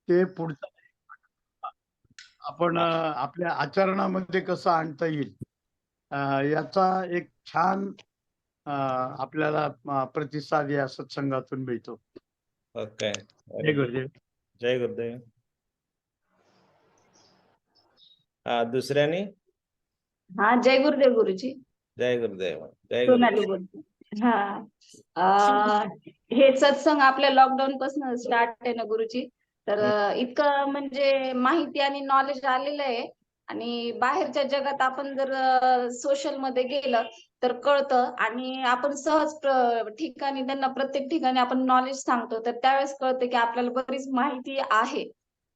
ते पुढचं आपण आपल्या आचरणामध्ये कसं आणता येईल याचा एक छान आपल्याला प्रतिसाद या सत्संगातून मिळतो. ओके. जय गुरुदेव. जय गुरुदेव. दुसऱ्याने हा, जय गुरुदेव गुरुजी. जय गुरुदेव. जय सोनाली गुरुदेव. बोलते. हा, हे सत्संग आपल्या लॉकडाऊन पासून स्टार्ट आहे ना गुरुजी. तर इतकं म्हणजे माहिती आणि नॉलेज आलेलं आहे. आणि बाहेरच्या जगात आपण जर सोशल मध्ये गेलं तर कळतं. आणि आपण सहज ठिकाणी त्यांना प्रत्येक ठिकाणी आपण नॉलेज सांगतो तर त्यावेळेस कळतं की आपल्याला बरीच माहिती आहे.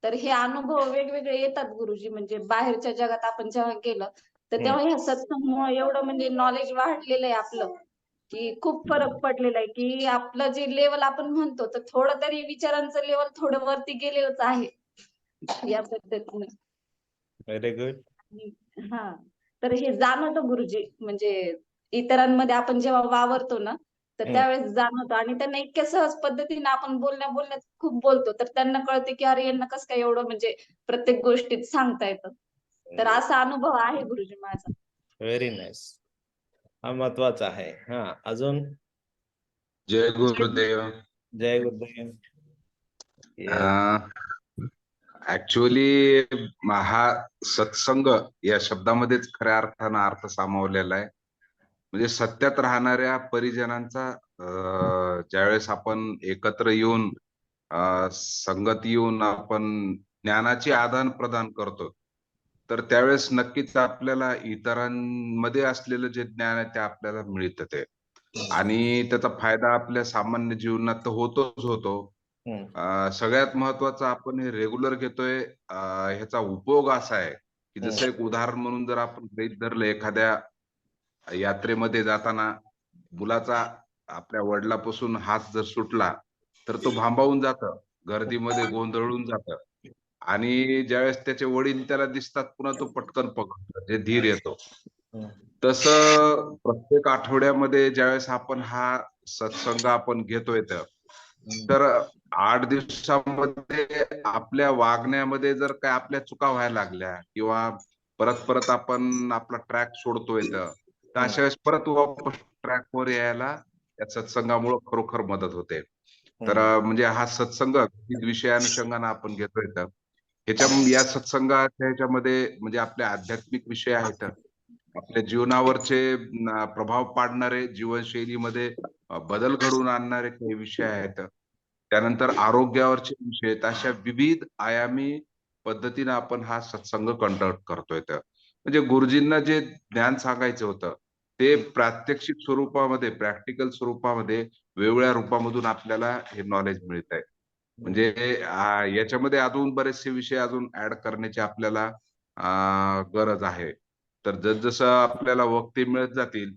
तर हे अनुभव वेगवेगळे येतात गुरुजी. म्हणजे बाहेरच्या जगात आपण जेव्हा गेलं तर तेव्हा ह्या सत्संगमुळे एवढं म्हणजे नॉलेज वाढलेलं आहे आपलं की खूप फरक पडलेला आहे. की आपलं जे लेवल आपण म्हणतो तर थोडं तरी विचारांचं लेवल थोडं वरती गेलेलंच आहे या पद्धतीने. Very good. हा, तर हे जाणवतं गुरुजी. म्हणजे इतरांमध्ये आपण जेव्हा वावरतो ना तर त्यावेळेस जाणवतं. आणि त्यांना इतक्या सहज पद्धतीने आपण बोलण्यात खूप बोलतो तर त्यांना कळते की अरे यांना कसं काय एवढं म्हणजे प्रत्येक गोष्टीत सांगता येतं. तर असा अनुभव आहे गुरुजी माझा. Very nice. हा महत्वाचा आहे. हा, अजून. जय गुरुदेव. जय गुरुदेव. ऍक्च्युअली हा सत्संग या शब्दामध्येच खऱ्या अर्थानं अर्थ सामावलेला आहे. म्हणजे सत्यात राहणाऱ्या परिजनांचा ज्यावेळेस आपण एकत्र येऊन संगत येऊन आपण ज्ञानाची आदान प्रदान करतो तर त्यावेळेस नक्कीच आपल्याला इतरांमध्ये असलेलं जे ज्ञान आहे ते आपल्याला मिळतं ते. आणि त्याचा फायदा आपल्या सामान्य जीवनात तर होतोच होतो. सगळ्यात महत्वाचं आपण हे रेग्युलर घेतोय ह्याचा उपयोग असा आहे की जसं एक उदाहरण म्हणून जर आपण गृहीत धरलं एखाद्या यात्रेमध्ये जाताना मुलाचा आपल्या वडिलापासून हात जर सुटला तर तो भांबावून जातं, गर्दीमध्ये गोंधळून जातं. आणि ज्यावेळेस त्याचे वडील त्याला दिसतात पुन्हा तो पटकन पकडतो, जे धीर येतो. तसं प्रत्येक आठवड्यामध्ये ज्यावेळेस आपण हा सत्संग आपण घेतोय तर 8 दिवसामध्ये आपल्या वागण्यामध्ये जर काय आपल्या चुका व्हायला लागल्या किंवा परत परत आपण आपला ट्रॅक सोडतोय तर अशा वेळेस परत वापस ट्रॅकवर यायला या सत्संगामुळे खरोखर मदत होते. तर म्हणजे हा सत्संग विषयानुषंगाने आपण घेतोय तर या सत्संगाच्या ह्याच्यामध्ये म्हणजे आपले आध्यात्मिक विषय आहेत, आपल्या जीवनावरचे प्रभाव पाडणारे, जीवनशैलीमध्ये बदल घडवून आणणारे काही विषय आहेत, त्यानंतर आरोग्यावरचे विषय आहेत. अशा विविध आयामी पद्धतीने आपण हा सत्संग कंडक्ट करतोय. तर म्हणजे गुरुजींना जे ज्ञान सांगायचं होतं ते प्रात्यक्षिक स्वरूपामध्ये, प्रॅक्टिकल स्वरूपामध्ये वेगवेगळ्या रूपामधून आपल्याला हे नॉलेज मिळत आहे. म्हणजे याच्यामध्ये अजून बरेचसे विषय अजून ऍड करण्याची आपल्याला गरज आहे. तर जसजसं आपल्याला वक्ती मिळत जातील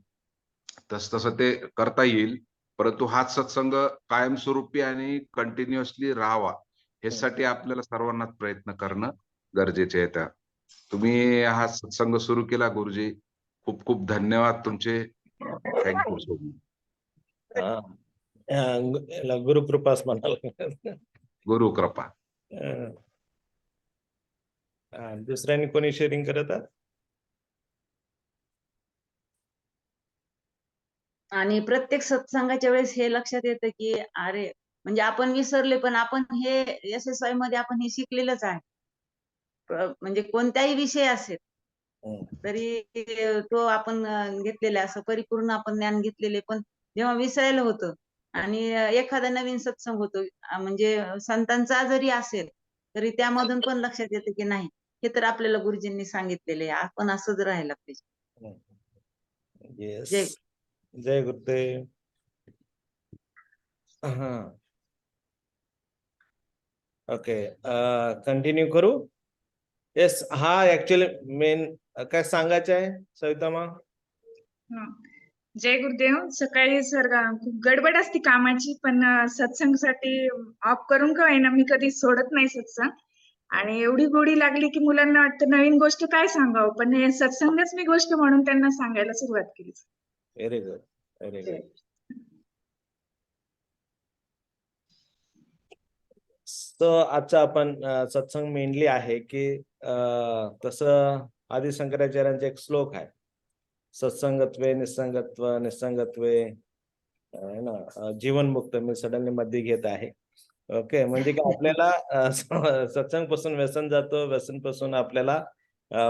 तसं ते करता येईल. परंतु हाच सत्संग कायमस्वरूपी आणि कंटिन्युअसली राहावा यासाठी आपल्याला सर्वांनाच प्रयत्न करणं गरजेचे आहे. तुम्ही हा सत्संग सुरू केला गुरुजी, खूप खूप धन्यवाद तुमचे. Thank you so much. गुरुकृपाच म्हणाल. गुरुकृपा. दुसऱ्याने कोणी शेअरिंग करत आहात? आणि प्रत्येक सत्संगाच्या वेळेस हे लक्षात येतं की अरे म्हणजे आपण विसरले पण आपण हे SSY मध्ये आपण हे शिकलेलंच आहे. म्हणजे कोणताही विषय असेल तरी तो आपण घेतलेला असं परिपूर्ण आपण ज्ञान घेतलेले पण जेव्हा विसरायला होतं आणि एखादा नवीन सत्संग होतो म्हणजे संतांचा जरी असेल तरी त्यामधून पण लक्षात येतं की नाही हे तर आपल्याला गुरुजींनी सांगितलेले आपण असंच राहायला पाहिजे. जय गुरुदेव. ओके, कंटिन्यू करू. येस, हा ऍक्च्युअली मेन काय सांगायचं आहे सविता मा? जय गुरुदेव. सकाळी सर खूप गडबड असते कामाची पण सत्संगसाठी ऑफ करून का होईना मी कधी सोडत नाही सत्संग. आणि एवढी गोडी लागली की मुलांना वाटतं नवीन गोष्ट काय सांगावं पण हे सत्संगच मी गोष्ट म्हणून त्यांना सांगायला सुरुवात केली. Very good, very good. तो आजचा आपण सत्संग मेनली आहे की तसं आदि शंकराचार्यांचा एक श्लोक आहे, सत्संगत्वे निसंगत्व निसंगत्वे है ना, जीवनमुक्त. मी सडनली मध्ये घेत आहे. ओके, म्हणजे की आपल्याला सत्संग पासून व्यसन जातो, व्यसन पासून आपल्याला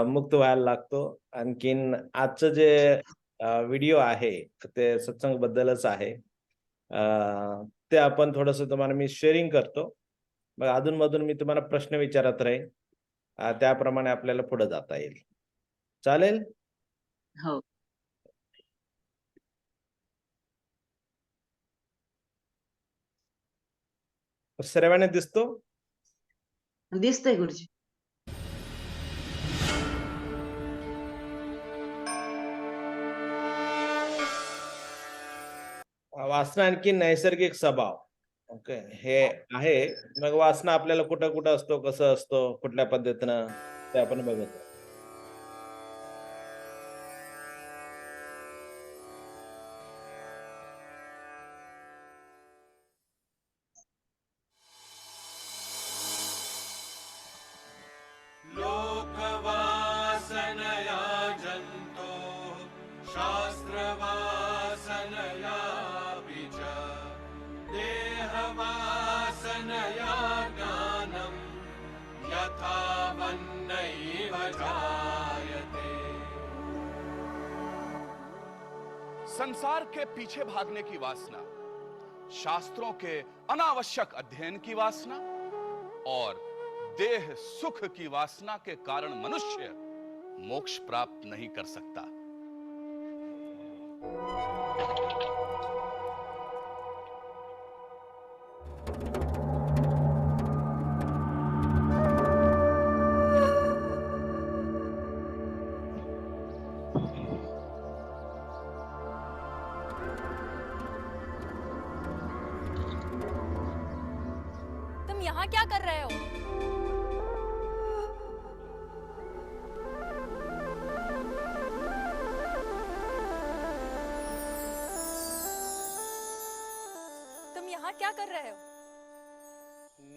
मुक्त व्हायला लागतो. आणखीन आजचं जे व्हिडिओ आहे ते सत्संग बद्दलच आहे. ते आपण थोडस तुम्हाला मी शेअरिंग करतो. मग अधूनमधून मी तुम्हाला प्रश्न विचारत राहील. त्याप्रमाणे आपल्याला पुढे जाता येईल. चालेल? हो. सर्वांना दिसतो? दिसतंय गुरुजी. वासना आणखी नैसर्गिक स्वभाव. ओके, हे आहे. मग वासना आपल्याला कुठं कुठं असतो, कसं असतो, कुठल्या पद्धतीनं, ते आपण बघतो. लोकवासनया जन्तो शास्त्रवासनयापि च देहवासनया ज्ञानं यथा वन्नैव जायते। संसार के पीछे भागने की वासना, शास्त्रों के अनावश्यक अध्ययन की वासना और देह सुख की वासना के कारण मनुष्य मोक्ष प्राप्त नहीं कर सकता। तुम यहाँ क्या कर रहे हो? तुम यहाँ क्या कर रहे हो?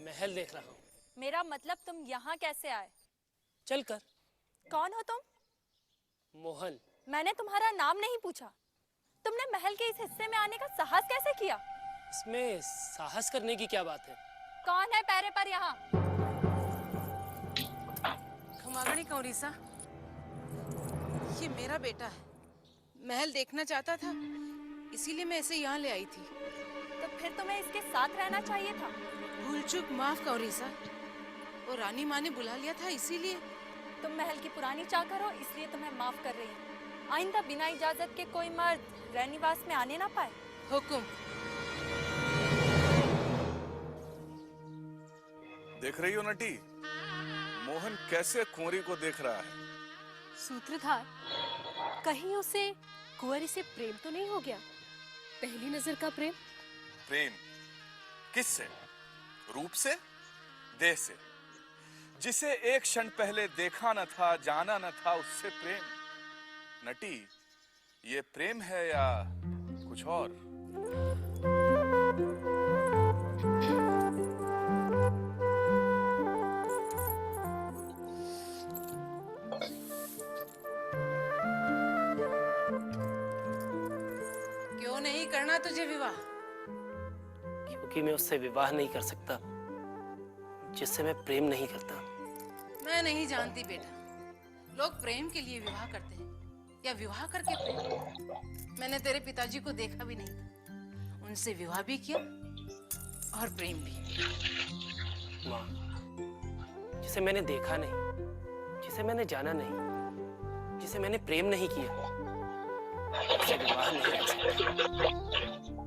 महल देख रहा हूँ। मेरा मतलब तुम यहाँ कैसे आए? चल कर। कौन हो तुम? मोहन। मैंने तुम्हारा नाम नहीं पूछा। तुमने महल के इस हिस्से में आने का साहस कैसे किया? इसमें साहस करने की क्या बात है? कौन है पैरे पर यहाँ? खमागणी कौरीसा, ये मेरा बेटा है। महल देखना चाहता था, इसीलिए मैं इसे यहाँ ले आई थी। तो फिर तुम्हें इसके साथ रहना चाहिए था। भूल चूक माफ कौरीसा, वो रानी माँ ने बुला लिया था इसीलिए। तुम महल की पुरानी चाकर हो, इसलिए तुम्हें माफ कर रही हूँ। आइंदा बिना इजाजत के कोई मर्द रैनीवास में आने ना पाए। हुकुम। देख रही हो नटी, मोहन कैसे कुंवरी को देख रहा है। सूत्रधार, कहीं उसे कुंवरी से प्रेम तो नहीं हो गया? पहली नजर का प्रेम? प्रेम किससे? रूप से? देह से? जिसे एक क्षण पहले देखा न था, जाना न था, उससे प्रेम? नटी, ये प्रेम है या कुछ और? क्यों नहीं करना तुझे विवाह? क्योंकि मैं उससे विवाह नहीं कर सकता जिससे मैं प्रेम नहीं करता। मैं नहीं जानती बेटा, लोग प्रेम के लिए विवाह करते हैं या विवाह करके प्रेम। मैंने तेरे पिताजी को देखा भी नहीं था, उनसे विवाह भी किया और प्रेम भी। माँ, जिसे मैंने देखा नहीं, जिसे मैंने जाना नहीं, जिसे मैंने प्रेम नहीं किया, उससे विवाह नहीं कर सकता।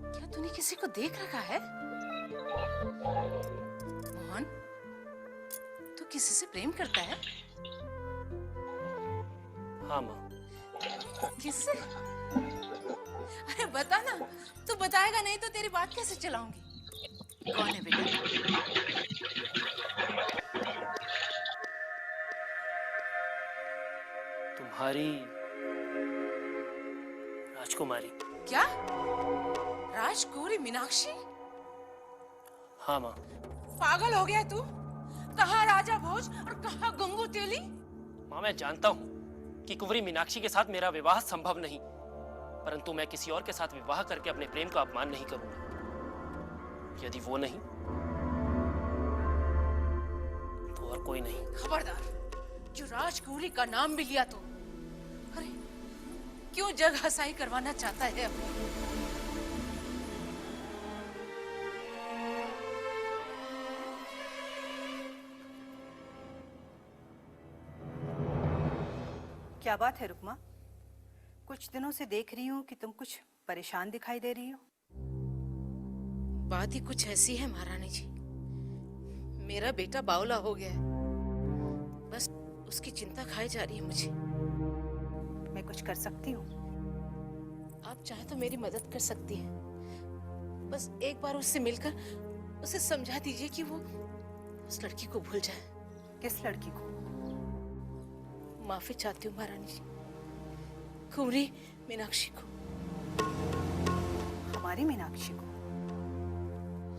क्या तूने किसी को देख रखा है? मोहन, तू किसी से प्रेम करता है? हाँ माँ। किससे? अरे बता ना, तू बताएगा नहीं तो तेरी बात कैसे चलाऊंगी? कौन है बेटा? तुम्हारी राजकुमारी। क्या? राजकुमारी मीनाक्षी? हाँ माँ, पागल हो गया तू? कहाँ राजा भोज और कहाँ गंगू तेली? माँ मैं जानता हूँ कि कुंवरी मीनाक्षी के साथ मेरा विवाह संभव नहीं, परंतु मैं किसी और के साथ विवाह करके अपने प्रेम का अपमान नहीं करूंगा। यदि वो नहीं तो और कोई नहीं। खबरदार, जो राजकुमारी का नाम भी लिया तो अरे क्यों जग हसाई करवाना चाहता है अपनी? क्या बात है रुक्मा? कुछ दिनों से देख रही हूँ कि तुम कुछ परेशान दिखाई दे रही हो। बात ही कुछ ऐसी है महारानी जी, मेरा बेटा बावला हो गया है, बस उसकी चिंता खाई जा रही है मुझे। मैं कुछ कर सकती हूँ? आप चाहे तो मेरी मदद कर सकती हैं। बस एक बार उससे मिलकर उसे समझा दीजिए कि वो उस लड़की को भूल जाए। किस लड़की को? माफी चाहती हूँ महारानी जी, कुंवरी मीनाक्षी को। हमारी मीनाक्षी को?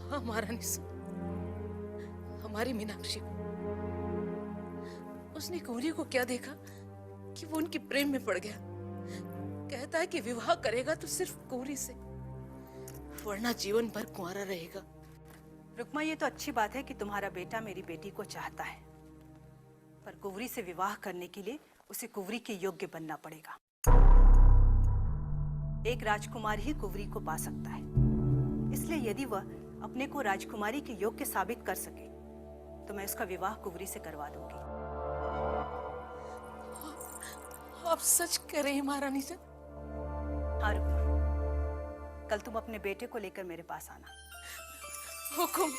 हाँ महारानी साहब, हमारी मीनाक्षी को। उसने कुंवरी को क्या देखा कि वो उनके प्रेम में पड़ गया। कहता है कि विवाह करेगा तो सिर्फ कुंवरी से, वरना जीवन भर कुंवारा रहेगा। रुक्मा, ये तो अच्छी बात है कि तुम्हारा बेटा मेरी बेटी को चाहता है, पर कुंवरी से विवाह करने के लिए उसे कुंवरी के योग्य बनना पड़ेगा। एक राजकुमार ही कुंवरी को पा सकता है, इसलिए यदि वह अपने को राजकुमारी के योग्य साबित कर सके तो मैं उसका विवाह कुंवरी से करवा दूंगी। आप सच कह रही हैं महारानी जी? हाँ रुक्मा, कल तुम अपने बेटे को लेकर मेरे पास आना। हुकुम।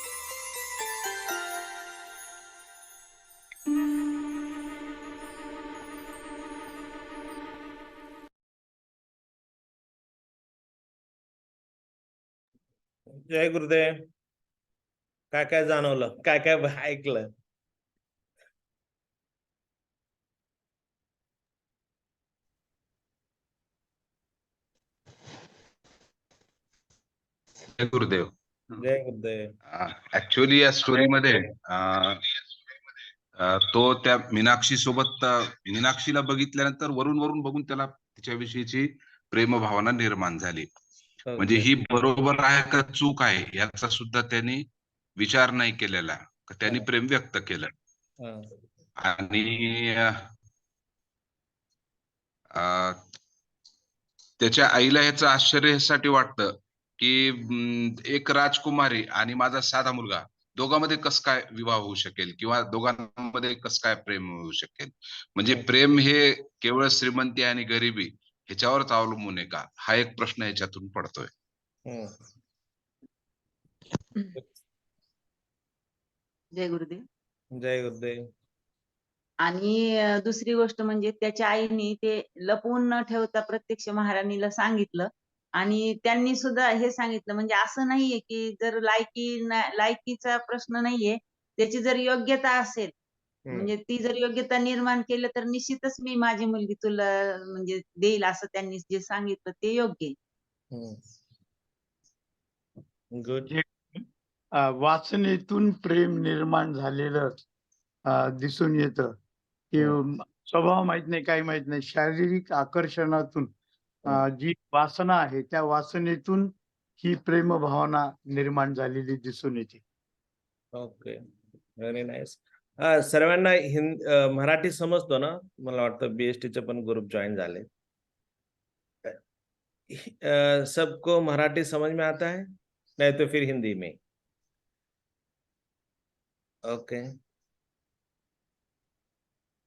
जय गुरुदेव. काय काय जाणवलं, काय काय ऐकलं? जय गुरुदेव. जय गुरुदेव. ऍक्च्युअली या स्टोरीमध्ये तो त्या मीनाक्षी सोबत मीनाक्षीला बघितल्यानंतर वरून वरून बघून त्याला तिच्याविषयीची प्रेमभावना निर्माण झाली. म्हणजे ही बरोबर आहे का चूक आहे याचा सुद्धा त्यांनी विचार नाही केलेला, त्यांनी प्रेम व्यक्त केलं. आणि त्याच्या आईला ह्याचं आश्चर्य ह्यासाठी वाटतं की एक राजकुमारी आणि माझा साधा मुलगा दोघांमध्ये कसं काय विवाह होऊ शकेल किंवा दोघांमध्ये कसं काय प्रेम होऊ शकेल. म्हणजे प्रेम हे केवळ श्रीमंती आणि गरिबी ह्याच्यावरच अवलंबून आहे का, हा एक प्रश्न ह्याच्यातून पडतोय. जय गुरुदेव. जय गुरुदेव. आणि दुसरी गोष्ट म्हणजे त्याच्या आईने ते लपवून न ठेवता प्रत्यक्ष महाराणीला सांगितलं आणि त्यांनी सुद्धा हे सांगितलं. म्हणजे असं नाहीये की जर लायकीचा प्रश्न नाहीये, त्याची जर योग्यता असेल, म्हणजे ती जर योग्यता निर्माण केलं तर निश्चितच मी माझी मुलगी तुला म्हणजे देईल, असं त्यांनी जे सांगितलं ते योग्य आहे. वासनेतून प्रेम निर्माण झालेलं दिसून येतं की स्वभाव माहित नाही, काही माहित नाही, शारीरिक आकर्षणातून जी वासना आहे त्या वासनेतून ही प्रेम भावना निर्माण झालेली दिसून येते. Okay, very nice. सर्वांना मराठी समजतो ना? मला वाटतं बीएसटीचे पण ग्रुप जॉईन झाले. सबको मराठी समझ में आता है, नहीं तो फिर हिंदी में? Okay,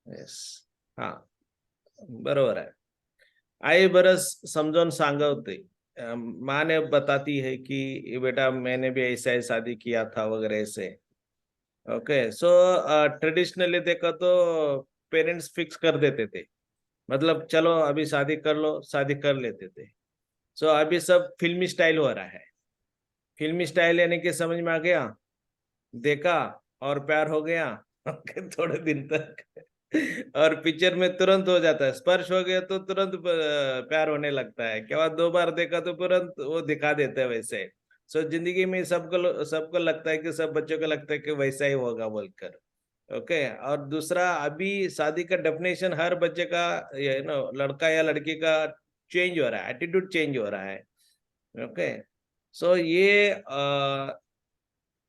yes. हाँ, बरोबर है. आई बरस समझौन सांगवते. माँ ने बताती है कि बेटा मैंने भी ऐसा ही शादी किया था वगैरह ऐसे. ओके, सो ट्रेडिशनली देखो तो पेरेंट्स फिक्स कर देते थे, मतलब चलो अभी शादी कर लो, शादी कर लेते थे. सो अभी सब फिल्मी स्टाइल हो रहा है. फिल्मी स्टाइल यानी कि समझ में आ गया, देखा और प्यार हो गया थोड़े दिन तक, और पिक्चर में तुरंत हो जाता है. स्पर्श हो गया तो तुरंत प्यार होने लगता है. क्या 2 बार देखा तो तुरंत वो दिखा देते हैं वैसे. सो जिंदगी में सबको लगता है कि सब बच्चों को लगता है कि वैसा ही होगा बोलकर। ओके, और दूसरा, अभी शादी का डेफिनेशन हर बच्चे का लड़का या लड़की का चेंज हो रहा है, एटीट्यूड चेंज हो रहा है। ओके, सो ये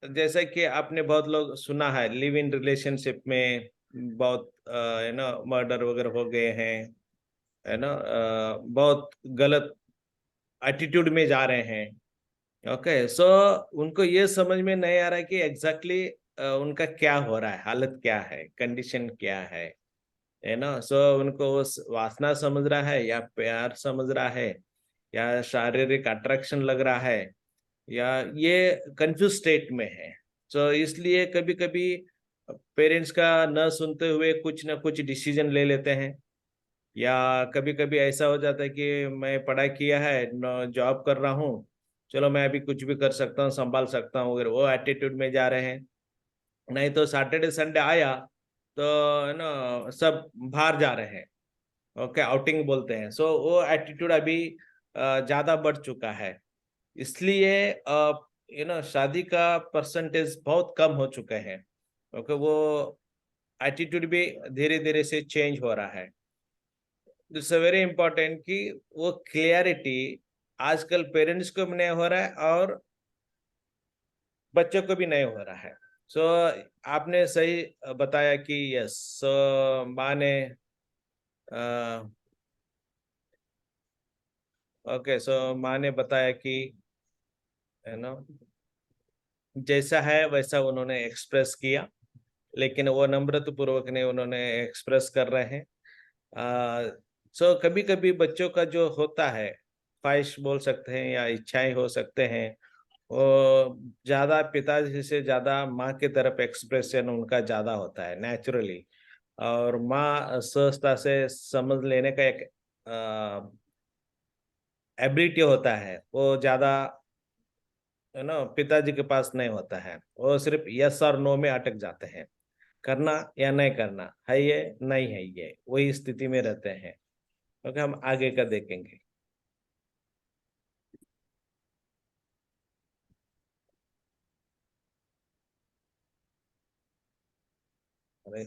जैसा कि आपने बहुत लोग सुना है, लिव इन रिलेशनशिप में बहुत मर्डर वगैरह हो गए हैं, है ना, बहुत गलत एटीट्यूड में जा रहे हैं। ओके, सो उनको ये समझ में नहीं आ रहा है कि एग्जैक्टली उनका क्या हो रहा है, हालत क्या है, कंडीशन क्या है ना। सो उनको वासना समझ रहा है या प्यार समझ रहा है या शारीरिक अट्रैक्शन लग रहा है, या ये कंफ्यूज स्टेट में है। सो इसलिए कभी कभी पेरेंट्स का न सुनते हुए कुछ ना कुछ डिसीजन ले लेते हैं, या कभी कभी ऐसा हो जाता है कि मैं पढ़ाई किया है, जॉब कर रहा हूँ, चलो मैं अभी कुछ भी कर सकता हूँ, संभाल सकता हूँ, वो एटीट्यूड में जा रहे हैं। नहीं तो सैटरडे संडे आया तो है ना सब बाहर जा रहे हैं। ओके, आउटिंग बोलते हैं। सो वो एटीट्यूड अभी ज्यादा बढ़ चुका है, इसलिए शादी का परसेंटेज बहुत कम हो चुके हैं। ओके, वो एटीट्यूड भी धीरे धीरे से चेंज हो रहा है। इट्स वेरी इंपॉर्टेंट कि वो क्लियरिटी आजकल पेरेंट्स को भी नहीं हो रहा है और बच्चों को भी नहीं हो रहा है। सो आपने सही बताया कि यस, सो माँ ने ओके, सो माँ ने बताया कि है ना जैसा है वैसा उन्होंने एक्सप्रेस किया, लेकिन वो नम्रता पूर्वक नहीं उन्होंने एक्सप्रेस कर रहे हैं। सो कभी कभी बच्चों का जो होता है, ख्वाहिश बोल सकते हैं या इच्छाएं हो सकते हैं, वो ज्यादा पिताजी से ज्यादा माँ की तरफ एक्सप्रेशन उनका ज्यादा होता है नेचुरली, और माँ सहजता से समझ लेने का एक एबिलिटी होता है, वो ज्यादा है ना पिताजी के पास नहीं होता है। वो सिर्फ यस और नो में अटक जाते हैं, करना या नहीं करना है, ये नहीं है, ये वही स्थिति में रहते हैं। क्योंकि हम आगे का देखेंगे। अरे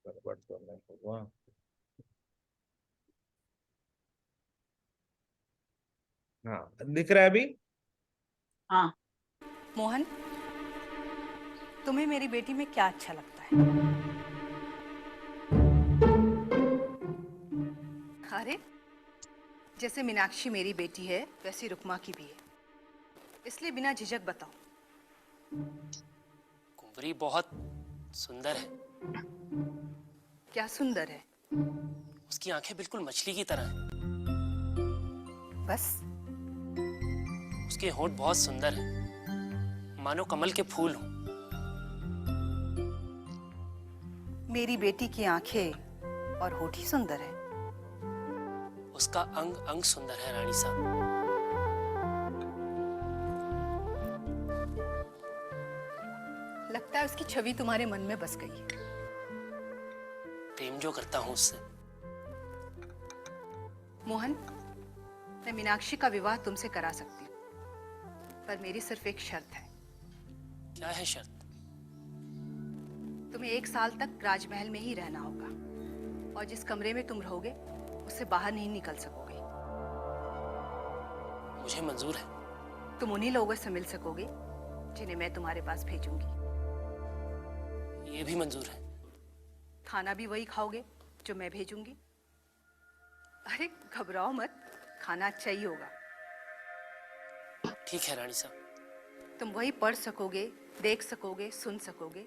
गड़बड़ तो नहीं हुआ। हाँ, दिख रहा है अभी? हाँ, मोहन, तुम्हें मेरी बेटी में क्या अच्छा लगता है? अरे, जैसे मीनाक्षी मेरी बेटी है वैसी रुक्मा की भी है, इसलिए बिना झिझक बताओ। कुंवरी बहुत सुंदर है। क्या सुंदर है? उसकी आंखें बिल्कुल मछली की तरह हैं। बस? उसके होंठ बहुत सुंदर हैं, मानो कमल के फूल हों। मेरी बेटी की आंखें और होठ ही सुंदर है। उसका अंग अंग सुंदर है रानी साहब। लगता है उसकी छवि तुम्हारे मन में बस गई है। प्रेम जो करता हूं उससे। मोहन, मैं मीनाक्षी का विवाह तुमसे करा सकती हूँ, पर मेरी सिर्फ एक शर्त है। क्या है शर्त? तुम्हें 1 साल तक राजमहल में ही रहना होगा, और जिस कमरे में तुम रहोगे उससे बाहर नहीं निकल सकोगे। मुझे मंजूर है। तुम उन्हीं लोगों से मिल सकोगे जिन्हें मैं तुम्हारे पास भेजूंगी। ये भी मंजूर है। खाना भी वही खाओगे जो मैं भेजूंगी। अरे घबराओ मत, खाना अच्छा ही होगा। ठीक है रानी साहब। तुम वही पढ़ सकोगे, देख सकोगे, सुन सकोगे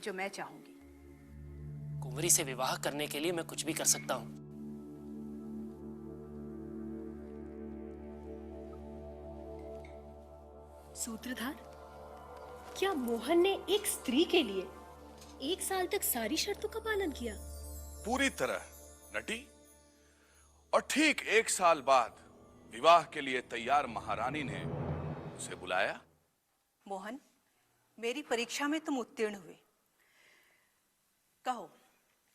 जो मैं चाहूंगी। कुंवरी से विवाह करने के लिए मैं कुछ भी कर सकता हूँ। सूत्रधार, क्या मोहन ने एक स्त्री के लिए 1 साल तक सारी शर्तों का पालन किया? पूरी तरह नटी। और ठीक 1 साल बाद विवाह के लिए तैयार महारानी ने उसे बुलाया। मोहन, मेरी परीक्षा में तुम उत्तीर्ण हुए। कहो,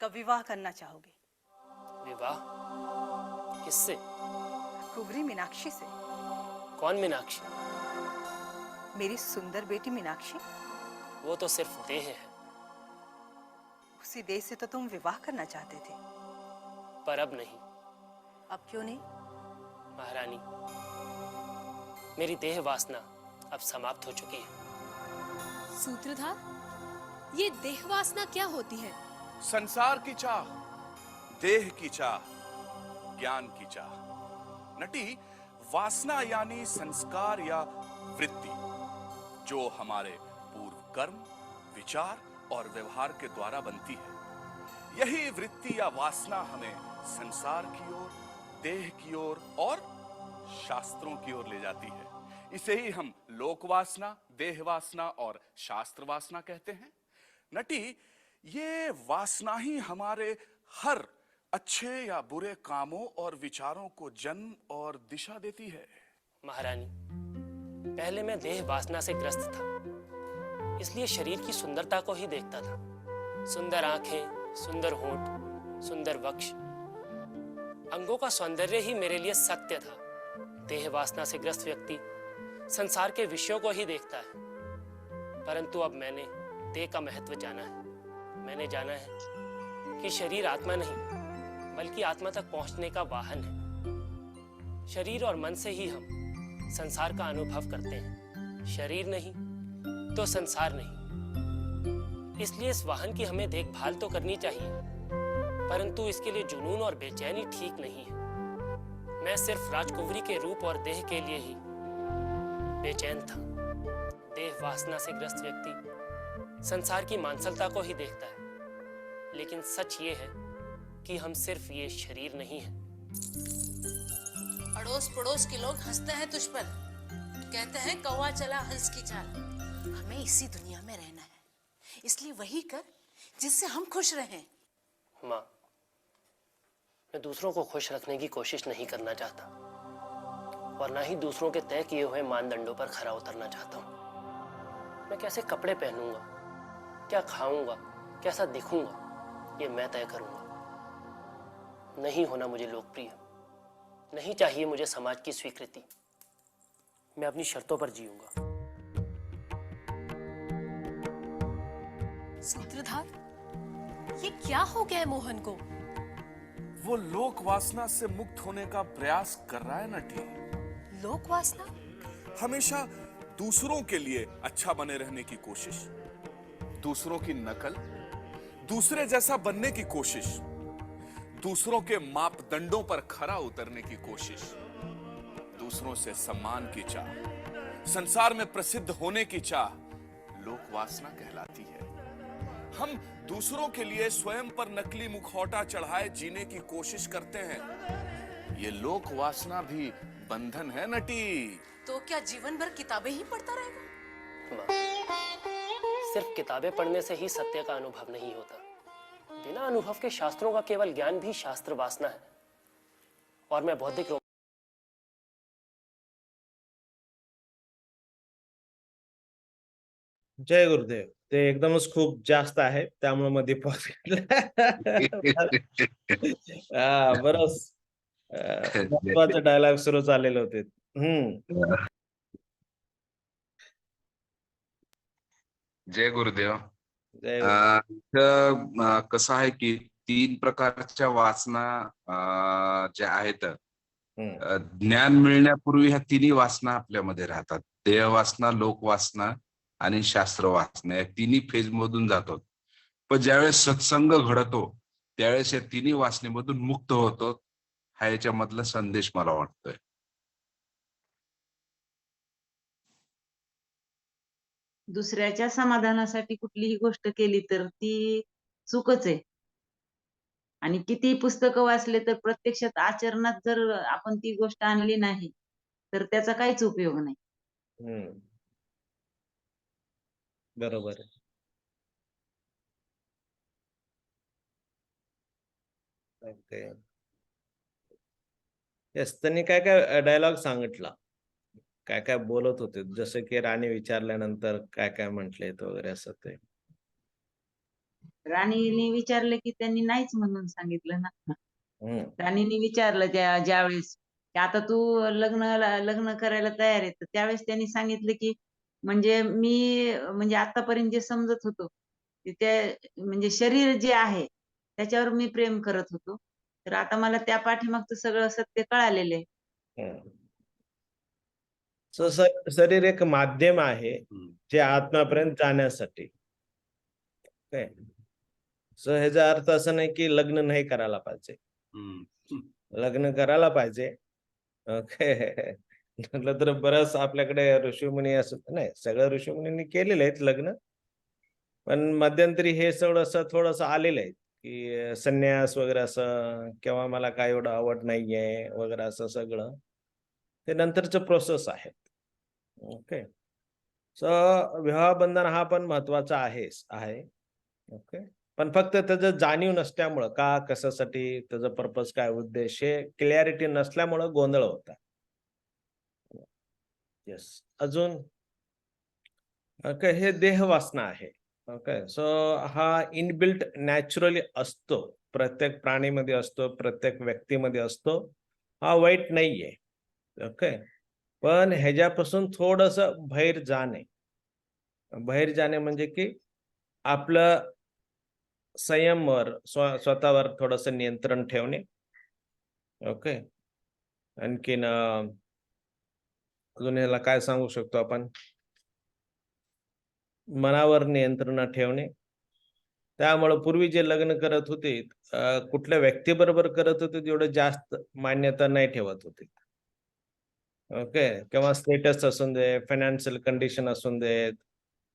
कब विवाह करना चाहोगे? विवाह? किससे? कुंवरी मीनाक्षी से। कौन मीनाक्षी? मेरी सुंदर बेटी मीनाक्षी। वो तो सिर्फ देह है। उसी देह से तो तुम विवाह करना चाहते थे। पर अब नहीं। अब क्यों नहीं? महारानी, मेरी देह वासना अब समाप्त हो चुकी है। सूत्रधार, ये देह वासना क्या होती है? संसार की चाह, देह की चाह, ज्ञान की चाह। नटी, वासना यानी संस्कार या वृत्ति जो हमारे पूर्व कर्म, विचार और व्यवहार के द्वारा बनती है। यही वृत्ति या वासना हमें संसार की ओर, देह की ओर और शास्त्रों की ओर ले जाती है। इसे ही हम लोक वासना, देह वासना और शास्त्र वासना कहते हैं। नटी, ये वासना ही हमारे हर अच्छे या बुरे कामों और विचारों को जन्म और दिशा देती है। महारानी, पहले मैं देह वासना से ग्रस्त था, इसलिए शरीर की सुंदरता को ही देखता था। सुंदर आंखें, सुंदर होंठ, सुंदर वक्ष, अंगों का सौंदर्य ही मेरे लिए सत्य था। देह वासना से ग्रस्त व्यक्ति संसार के विषयों को ही देखता है। परंतु अब मैंने देह का महत्व जाना है। मैंने जाना है कि शरीर आत्मा नहीं बल्कि आत्मा तक पहुंचने का वाहन है। शरीर और मन से ही हम संसार का अनुभव करते हैं। शरीर नहीं तो संसार नहीं। इसलिए इस वाहन की हमें देखभाल तो करनी चाहिए, परंतु इसके लिए जुनून और बेचैनी ठीक नहीं है। मैं सिर्फ राजकुंवरी के रूप और देह के लिए ही बेचैन था। देह वासना से ग्रस्त व्यक्ति संसार की मांसलता को ही देखता है, लेकिन सच ये है कि हम सिर्फ ये शरीर नहीं हैं। अड़ोस पड़ोस के लोग हंसते हैं तुझ पर, कहते हैं कौवा चला हंस की चाल। हमें इसी दुनिया में रहना है, इसलिए वही कर जिससे हम खुश रहें। माँ, मैं दूसरों को खुश रखने की कोशिश नहीं करना चाहता और ना ही दूसरों के तय किए हुए मानदंडों पर खरा उतरना चाहता हूँ। मैं कैसे कपड़े पहनूंगा, क्या खाऊंगा, कैसा दिखूंगा, ये मैं तय करूंगा। नहीं होना मुझे लोकप्रिय, नहीं चाहिए मुझे समाज की स्वीकृति। मैं अपनी शर्तों पर जीऊंगा। सूत्रधार, ये क्या हो गया है मोहन को? वो लोक वासना से मुक्त होने का प्रयास कर रहा है नटी। लोक वासना? हमेशा दूसरों के लिए अच्छा बने रहने की कोशिश, दूसरों की नकल, दूसरे जैसा बनने की कोशिश, दूसरों के मापदंडों पर खरा उतरने की कोशिश, दूसरों से सम्मान की चाह, संसार में प्रसिद्ध होने की चाह लोक वासना कहलाती है। हम दूसरों के लिए स्वयं पर नकली मुखौटा चढ़ाए जीने की कोशिश करते हैं। ये लोक वासना भी बंधन है नटी। तो क्या जीवन भर किताबें ही पढ़ता रहेगा? सिर्फ किताबें पढ़ने से ही सत्य का अनुभव नहीं होता। बिना अनुभव के शास्त्रों का केवल ज्ञान भी शास्त्र वासना है। और मैं बौद्धिक जय गुरुदेव. ते एकदमच खूप जास्त आहे, त्यामुळे मध्ये पॉज हा बरंच महत्वाचे डायलॉग सुरू झालेले होते. जय गुरुदेव. जय गुरुदेव. इथं कसं आहे की 3 प्रकारच्या वासना ज्या आहेत, ज्ञान मिळण्यापूर्वी ह्या तिन्ही वासना आपल्यामध्ये राहतात. देह वासना, लोक वासना आणि शास्त्र वासना, या तिन्ही फेज मधून जातो. पण ज्यावेळेस सत्संग घडतो त्यावेळेस या तिन्ही वासनेमधून मुक्त होतो. हा याच्यामधला संदेश मला वाटतोय. दुसऱ्याच्या समाधानासाठी कुठलीही गोष्ट केली तर ती चूकच आहे. आणि किती पुस्तकं वाचले तर प्रत्यक्षात आचरणात जर आपण ती गोष्ट आणली नाही तर त्याचा काहीच उपयोग नाही. बरोबर आहे. ओके. येस, त्यांनी काय काय डायलॉग सांगितला, काय काय बोलत होते, जसं की राणी विचारल्यानंतर काय काय म्हटलेत वगैरे असं ते. राणीने विचारले की त्यांनी नाहीच म्हणून सांगितलं ना. राणीने विचारलं ज्यावेळेस की आता तू लग्न करायला तयार आहे, तर त्यावेळेस त्यांनी सांगितलं की म्हणजे मी म्हणजे आतापर्यंत जे समजत होतो ते म्हणजे शरीर जे आहे त्याच्यावर मी प्रेम करत होतो, तर आता मला त्या पाठीमागचं सगळं सत्य कळालेलं आहे. शरीर एक माध्यम आहे जे आत्म्यापर्यंत जाण्यासाठी. काय सो ह्याचा अर्थ असं नाही की लग्न नाही करायला पाहिजे, लग्न करायला पाहिजे. ओके. म्हटलं तर बरंच आपल्याकडे ऋषीमुनी असं नाही, सगळ्या ऋषीमुनींनी केलेले आहेत लग्न, पण मध्यंतरी हे सगळं असं थोडंसं आलेलं आहे की संन्यास वगैरे असं, किंवा मला काय एवढं आवड नाहीये वगैरे असं सगळं ते नंतरचं प्रोसेस आहे. ओके. सो विवाह बंधन हा पण महत्वाचा आहे. ओके. पण फक्त त्याचं जाणीव नसल्यामुळं, का कशासाठी, त्याचा पर्पज काय, उद्देश हे क्लॅरिटी नसल्यामुळं गोंधळ होता. येस. अजून ओके, हे देह वासना आहे. ओके. सो हा इनबिल्ट नॅचरली असतो, प्रत्येक प्राणीमध्ये असतो, प्रत्येक व्यक्तीमध्ये असतो. हा वाईट नाहीये. ओके. पण ह्याच्यापासून थोडस बाहेर जाणे म्हणजे की आपलं संयमवर स्वतःवर थोडस नियंत्रण ठेवणे. ओके. आणखीन अजून याला काय सांगू शकतो आपण, मनावर नियंत्रण ठेवणे. त्यामुळे पूर्वी जे लग्न करत होते कुठल्या व्यक्तीबरोबर करत होते तेवढं जास्त मान्यता नाही ठेवत होते. ओके. किंवा स्टेटस असून दे, फायनान्शियल कंडिशन असून देत,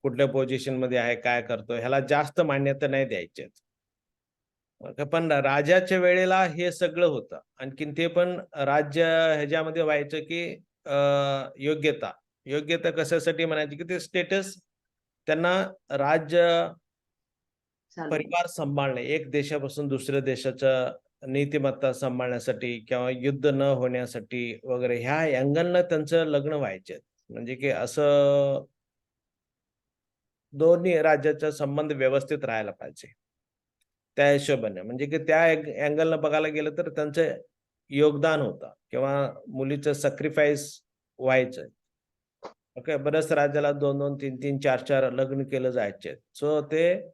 कुठल्या पोझिशन मध्ये आहे, काय करतो, ह्याला जास्त मान्यता नाही द्यायचे. पण राजाच्या वेळेला हे सगळं होतं. आणखीन ते पण राज्य ह्याच्यामध्ये व्हायचं की योग्यता कशासाठी म्हणायची की ते स्टेटस त्यांना राज्य परिवार सांभाळणे, एक देशापासून दुसऱ्या देशाचं नीतिमत्ता सांभाळण्यासाठी किंवा युद्ध न होण्यासाठी वगैरे ह्या अँगलनं त्यांचं लग्न व्हायचे. म्हणजे की असं दोन्ही राज्याचा संबंध व्यवस्थित राहायला पाहिजे त्या हिशोबाने. म्हणजे की त्या अँगलनं बघायला गेलं तर त्यांचं योगदान होतं किंवा मुलीचं सॅक्रिफाईस व्हायचं. ओके. बऱ्याच राज्याला 2-2, 3-3, 4-4 लग्न केलं जायचे. सो ते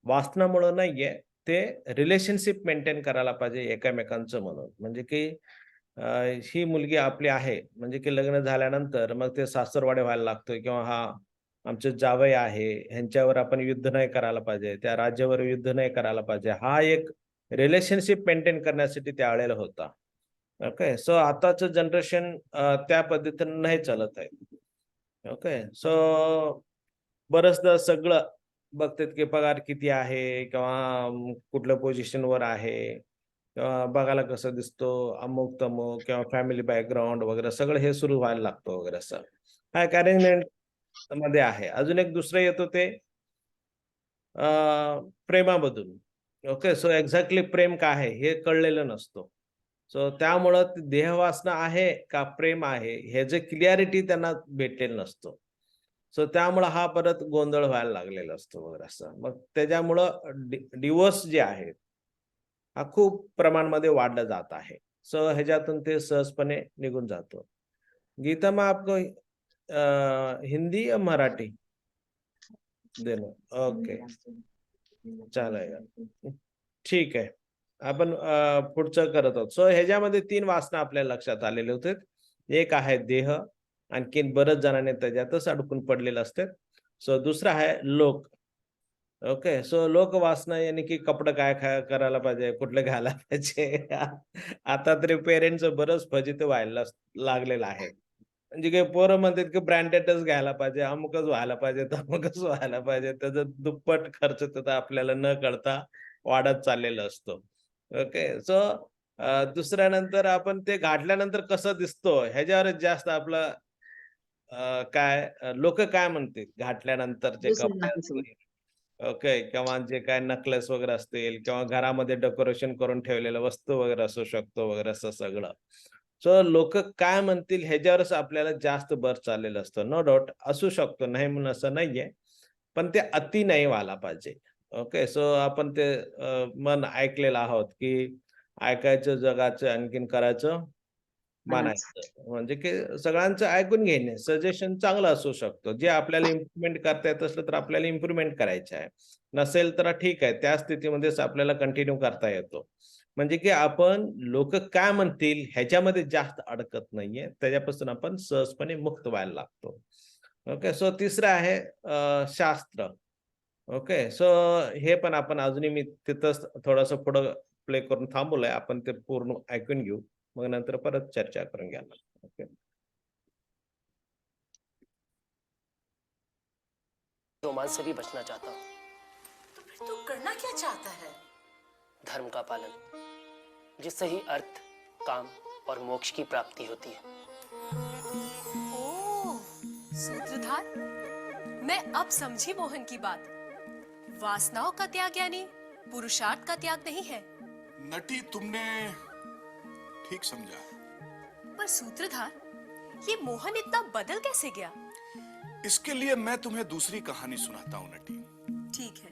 वासनामुळं नाहीये, ते रिलेशनशिप मेंटेन करायला पाहिजे एकमेकांचं म्हणून. म्हणजे की ही मुलगी आपली आहे, म्हणजे की लग्न झाल्यानंतर मग ते सासरवाडी व्हायला लागतोय किंवा हा आमचे जावई आहे, ह्यांच्यावर आपण युद्ध नाही करायला पाहिजे, त्या राज्यावर युद्ध नाही करायला पाहिजे. हा एक रिलेशनशिप मेंटेन करण्यासाठी त्यावेळेला होता. ओके. सो आताचं जनरेशन त्या पद्धतीने नाही चालत आहे. ओके. सो बरंचदा सगळं बघतात की पगार किती आहे किंवा कुठल्या पोझिशनवर आहे किंवा बघायला कसं दिसतो, अमुक तमुक किंवा फॅमिली बॅकग्राऊंड वगैरे सगळं हे सुरू व्हायला लागतं वगैरे असं. हा एक अरेंजमेंट मध्ये आहे. अजून एक दुसरं येतो ते प्रेमामधून. ओके. सो एक्झॅक्टली प्रेम काय आहे हे कळलेलं नसतो. सो त्यामुळं देहवासना आहे का प्रेम आहे ह्याचं क्लिअरिटी त्यांना भेटलेलं नसतो. सो त्यामुळं हा परत गोंधळ व्हायला लागलेला असतो वगैरे असं. मग त्याच्यामुळं डिवोर्स जे आहे हा खूप प्रमाणामध्ये वाढला जात आहे. सो ह्याच्यातून ते सहजपणे निघून जातो. गीता में आपको हिंदी या मराठी देणं? ओके. चालेल. ठीक आहे. आपण पुढचं करत आहोत. सो ह्याच्यामध्ये 3 वासना आपल्या लक्षात आलेले होते. एक आहे देह, आणखीन बरेच जणांनी त्याच्यातच अडकून पडलेलं असते. सो दुसरा आहे लोक. ओके. सो लोक वासना यानी की कपडे काय करायला पाहिजे, कुठले घालायला पाहिजे. आता तरी पेरेंट्सचं बरंच फजिती व्हायला लागलेलं आहे. म्हणजे काही पोरं म्हणतात की ब्रँडेडच घ्यायला पाहिजे, अमुकच व्हायला पाहिजे, तमुकच व्हायला पाहिजे. त्याचा दुप्पट खर्च त्याचा आपल्याला न कळता वाढत चाललेला असतो. ओके. सो दुसऱ्यानंतर आपण ते घातल्यानंतर कसं दिसतो ह्याच्यावरच जास्त आपलं काय लोक काय म्हणतील घातल्यानंतर जे कपडे असतील. ओके. किंवा जे काय नकलेस वगैरे असतील किंवा घरामध्ये डेकोरेशन करून ठेवलेल्या वस्तू वगैरे असू शकतो वगैरे असं सगळं. सो लोक काय म्हणतील ह्याच्यावरच आपल्याला जास्त भर चाललेलं असतं. नो डाऊट असू शकतो, नाही म्हणून असं नाहीये, पण ते अति नाही व्हायला पाहिजे. ओके. सो आपण ते मन ऐकलेलं आहोत की ऐकायचं जगाचं आणखीन करायचं म्हणायचं. म्हणजे की सगळ्यांचं ऐकून घेणे, सजेशन चांगलं असू शकतं. जे आपल्याला इम्प्रुव्हमेंट करता येत असलं तर आपल्याला इम्प्रुव्हमेंट करायचं आहे. नसेल तर ठीक आहे, त्या स्थितीमध्येच आपल्याला कंटिन्यू करता येतो. म्हणजे की आपण लोक काय म्हणतील ह्याच्यामध्ये जास्त अडकत नाहीये, त्याच्यापासून आपण सहजपणे मुक्त व्हायला लागतो. ओके, सो तिसरं आहे शास्त्र. ओके, सो हे पण आपण अजूनही मी तिथंच थोडंसं पुढं प्ले करून थांबवलंय. आपण ते पूर्ण ऐकून घेऊ, मग नंतर परत चर्चा करून घ्या. ओके, रोमांच से भी बचना चाहता हूँ। तो फिर तू करना क्या चाहता है? धर्म का पालन, जिससे ही अर्थ, काम और मोक्ष की प्राप्ति होती है। ओह, सूत्रधार, मैं अब समझी मोहन की बात। वासनाओं का त्याग यानी पुरुषार्थ का त्याग नहीं है। नटी, तुमने ठीक समझा। पर सूत्रधार, ये मोहन इतना बदल कैसे गया? इसके लिए मैं तुम्हें दूसरी कहानी सुनाता हूँ नटी। ठीक है।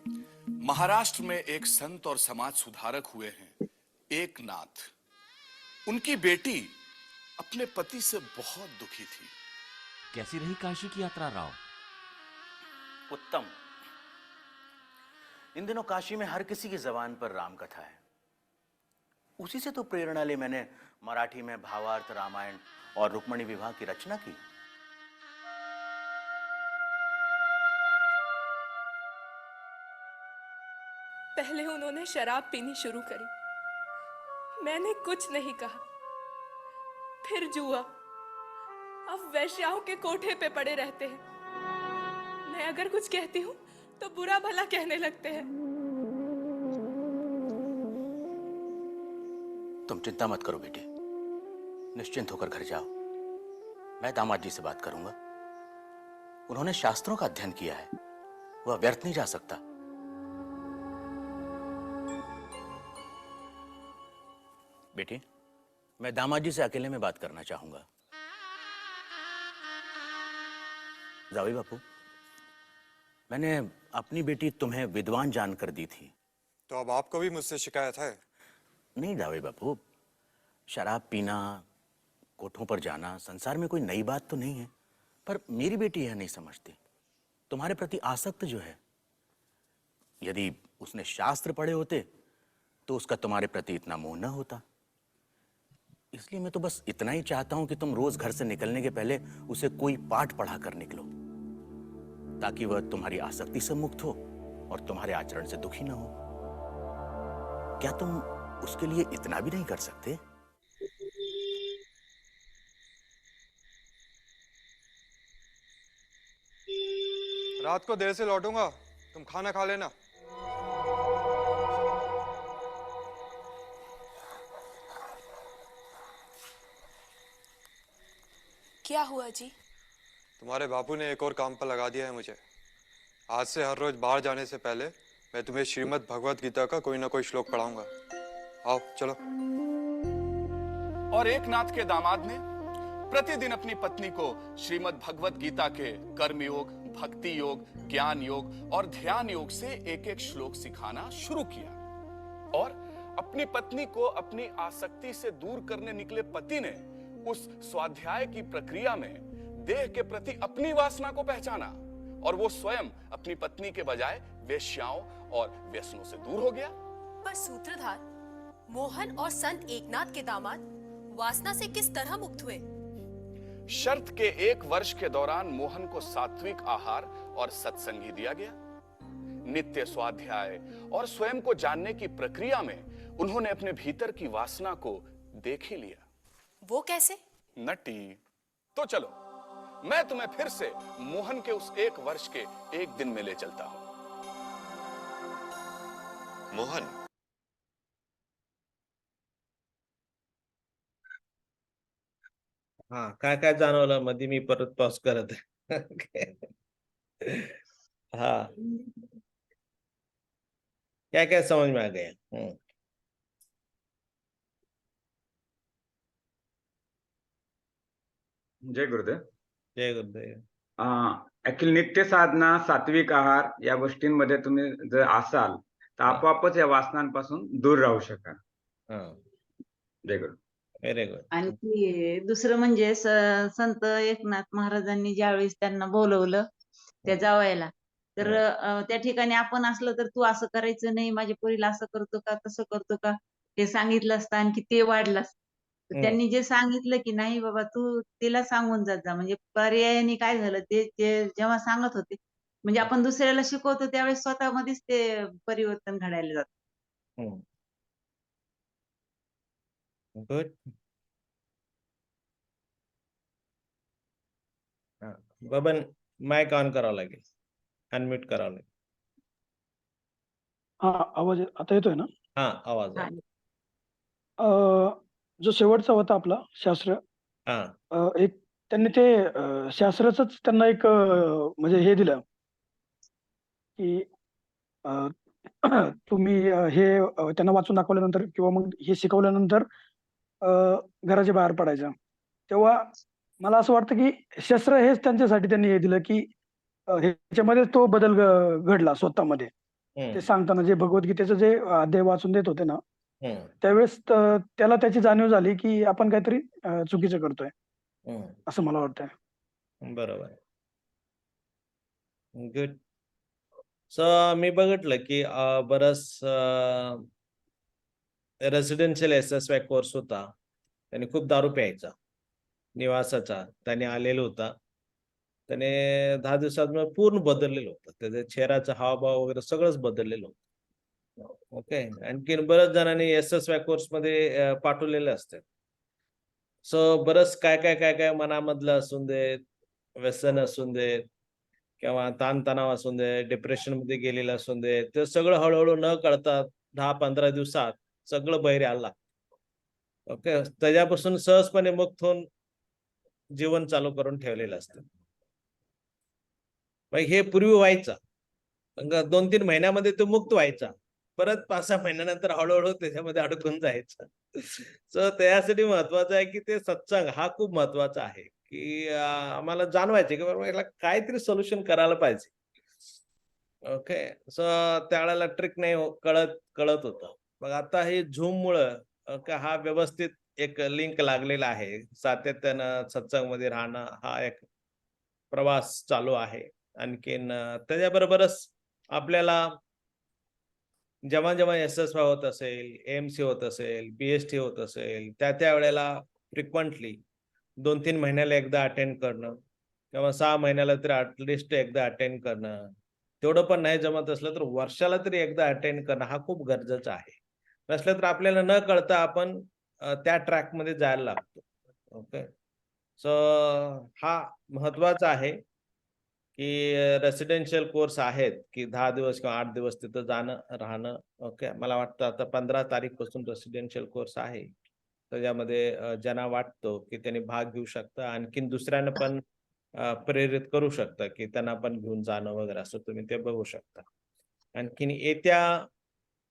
महाराष्ट्र में एक संत और समाज सुधारक हुए हैं, एकनाथ। उनकी बेटी अपने पति से बहुत दुखी थी। कैसी रही काशी की यात्रा राव? उत्तम। इन दिनों काशी में हर किसी की जबान पर राम कथा है। उसी से तो प्रेरणा ले मैंने मराठी में भावार्थ रामायण और रुक्मणी विवाह की रचना की। पहले उन्होंने शराब पीनी शुरू करी, मैंने कुछ नहीं कहा। फिर जुआ, अब वैश्याओं के कोठे पे पड़े रहते हैं। मैं अगर कुछ कहती हूँ तो बुरा भला कहने लगते हैं। तुम चिंता मत करो बेटी, निश्चिंत होकर घर जाओ। मैं दामाद जी से बात करूंगा। उन्होंने शास्त्रों का अध्ययन किया है, वह व्यर्थ नहीं जा सकता। बेटी, मैं दामाद जी से अकेले में बात करना चाहूंगा। जावेद बापू, मैंने अपनी बेटी तुम्हें विद्वान जानकर दी थी। तो अब आपको भी मुझसे शिकायत है? नहीं जावेद बापू, शराब पीना, कोठों पर जाना संसार में कोई नई बात तो नहीं है, पर मेरी बेटी यह नहीं समझती। तुम्हारे प्रति आसक्त जो है, यदि उसने शास्त्र पढ़े होते तो उसका तुम्हारे प्रति इतना मोह न होता। इसलिए मैं तो बस इतना ही चाहता हूं कि तुम रोज घर से निकलने के पहले उसे कोई पाठ पढ़ा कर निकलो, ताकि वह तुम्हारी आसक्ति से मुक्त हो और तुम्हारे आचरण से दुखी न हो। क्या तुम उसके लिए इतना भी नहीं कर सकते? रात को देर से लौटूंगा, तुम खाना खा लेना। क्या हुआ जी? तुम्हारे बापू ने एक और काम पर लगा दिया है मुझे। आज से हर रोज बाहर जाने से पहले मैं तुम्हें श्रीमद् भगवत गीता का कोई ना कोई श्लोक पढ़ाऊंगा। आओ चलो। और एकनाथ के दामाद ने प्रतिदिन अपनी पत्नी को श्रीमद् भगवत गीता के कर्म योग, भक्ति योग, ज्ञान योग और ध्यान योग से एक एक श्लोक सिखाना शुरू किया। और अपनी पत्नी को अपनी आसक्ति से दूर करने निकले पति ने उस स्वाध्याय की प्रक्रिया में देह के प्रति अपनी वासना को पहचाना और वो स्वयं अपनी पत्नी के बजाय वेश्याओं और व्यसनों से दूर हो गया। पर सूत्रधार, मोहन और संत एकनाथ के दामाद वासना से किस तरह मुक्त हुए? शर्त के 1 वर्ष के दौरान मोहन को सात्विक आहार और सत्संगी दिया गया। नित्य स्वाध्याय और स्वयं को जानने की प्रक्रिया में उन्होंने अपने भीतर की वासना को देख ही लिया। वो कैसे? नटी, तो चलो मैं तुम्हें फिर से मोहन के उस 1 वर्ष के एक दिन में ले चलता हूं। मोहन, हा, काय काय जाणवलं मध्ये मी परत पॉज करत आहे. हा, क्या क्या समझ में आ गया? जय गुरुदेव. जय गुरुदेव. ऍक्च्युअली नित्य साधना, सात्विक आहार या गोष्टींमध्ये तुम्ही जर असाल तर आपोआपच या वासनांपासून दूर राहू शकाल. जय गुरु. Very good. आणखी दुसरं म्हणजे संत एकनाथ महाराजांनी ज्यावेळेस त्यांना बोलवलं त्या जावयाला, तर त्या ठिकाणी आपण असलं तर तू असं करायचं नाही, माझ्या पोरीला असं करतो का, तसं करतो का, ते सांगितलं असतं आणखी ते वाढलं असतं. तर त्यांनी जे सांगितलं की नाही बाबा तू तिला सांगून जात जा, म्हणजे पर्यायाने काय झालं ते ते जेव्हा सांगत होते, म्हणजे आपण दुसऱ्याला शिकवतो त्यावेळेस स्वतःमध्येच ते परिवर्तन घडायला जातं. गुड. बबन माइक ऑन करावं लागेल, अनम्यूट करावं लागेल. हा आवाज आता येतोय ना? हा आवाज आहे. जो शेवटचा होता आपला शास्त्र, एक त्यांनी ते शास्त्राचंच त्यांना एक म्हणजे हे दिलं की तुम्ही हे त्यांना वाचून दाखवल्यानंतर किंवा मग हे शिकवल्यानंतर घराच्या बाहेर पडायचं. तेव्हा मला असं वाटतं की शस्त्र हेच त्यांच्यासाठी त्यांनी हे दिलं की ह्याच्यामध्ये तो बदल घडला स्वतःमध्ये. ते सांगताना जे भगवद्गीतेचं जे अध्याय वाचून देत होते ना, त्यावेळेस त्याला त्याची जाणीव झाली की आपण काहीतरी चुकीचं करतोय, असं मला वाटतंय. बरोबर. गुड. सो मी बघितलं की बरंच रेसिडेन्शियल SSY कोर्स होता, त्याने खूप दारू प्यायचा निवासाचा, त्याने आलेला होता. त्याने 10 दिवसात पूर्ण बदललेलं होतं, त्याच्या चेहऱ्याचा हावभाव वगैरे सगळंच बदललेलं होतं. ओके. आणखीन बऱ्याच जणांनी SSY कोर्स मध्ये पाठवलेले असतात. सो बरंच काय काय काय काय मनामधलं असून देत, व्यसन असून देत किंवा ताणतणाव असून दे, डिप्रेशन मध्ये गेलेलं असून दे, ते सगळं हळूहळू न कळता 10-15 दिवसात सगळं बाहेर यायला लागतं. ओके. त्याच्यापासून सहजपणे मुक्त होऊन जीवन चालू करून ठेवलेलं असतं. हे पूर्वी व्हायचं, 2-3 महिन्यामध्ये तो मुक्त व्हायचा, परत 5-6 महिन्यानंतर हळूहळू त्याच्यामध्ये अडकून जायचं. सो त्यासाठी महत्वाचं आहे की ते सत्संग हा खूप महत्वाचा आहे की आम्हाला जाणवायचे की बाबा याला काहीतरी सोल्युशन करायला पाहिजे. ओके. सो त्यावेळेला ट्रिक नाही कळत होतं. मग आता हे झूममुळं हा व्यवस्थित एक लिंक लागलेला आहे. सातत्यानं सत्संगमध्ये राहणं हा एक प्रवास चालू आहे. आणखीन त्याच्याबरोबरच आपल्याला जेव्हा जेव्हा SSY होत असेल, AMC होत असेल, BST होत असेल, त्या वेळेला फ्रिक्वेंटली 2-3 महिन्याला एकदा अटेंड करणं किंवा 6 महिन्याला तरी ॲटलिस्ट एकदा अटेंड करणं, तेवढं पण नाही जमत असलं तर वर्षाला तरी एकदा अटेंड करणं हा खूप गरजेचं आहे. नसलं तर आपल्याला न कळता आपण त्या ट्रॅकमध्ये जायला लागतो. ओके. सो हा महत्वाचा आहे की रेसिडेन्शियल कोर्स आहेत की 10 दिवस किंवा 8 दिवस तिथं जाणं राहणं. ओके. मला वाटतं आता 15 तारीखपासून रेसिडेन्शियल कोर्स आहे. त्याच्यामध्ये ज्यांना वाटतो की त्यांनी भाग घेऊ शकता, आणखीन दुसऱ्यांना पण प्रेरित करू शकता की त्यांना पण घेऊन जाणं वगैरे, असं तुम्ही ते बघू शकता. आणखीन येत्या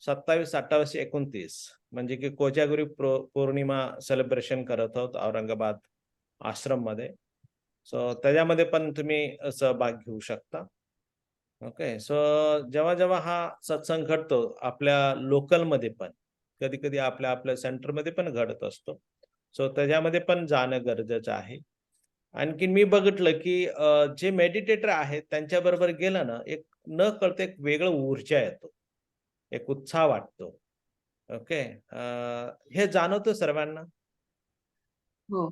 27, 28, 29 म्हणजे की कोजागिरी पौर्णिमा सेलिब्रेशन करत आहोत औरंगाबाद आश्रम मध्ये. सो त्याच्यामध्ये पण तुम्ही सहभाग घेऊ शकता. ओके. सो जेव्हा जेव्हा हा सत्संग घडतो आपल्या लोकलमध्ये पण, कधी कधी आपल्या सेंटरमध्ये पण घडत असतो. सो त्याच्यामध्ये पण जाणं गरजेचं आहे. आणखी मी बघितलं की जे मेडिटेटर आहेत त्यांच्या बरोबर गेलं ना, एक न कळतं एक वेगळं ऊर्जा येतो, एक उत्साह वाटतो. ओके. हे जाणवतं सर्वांना. हो.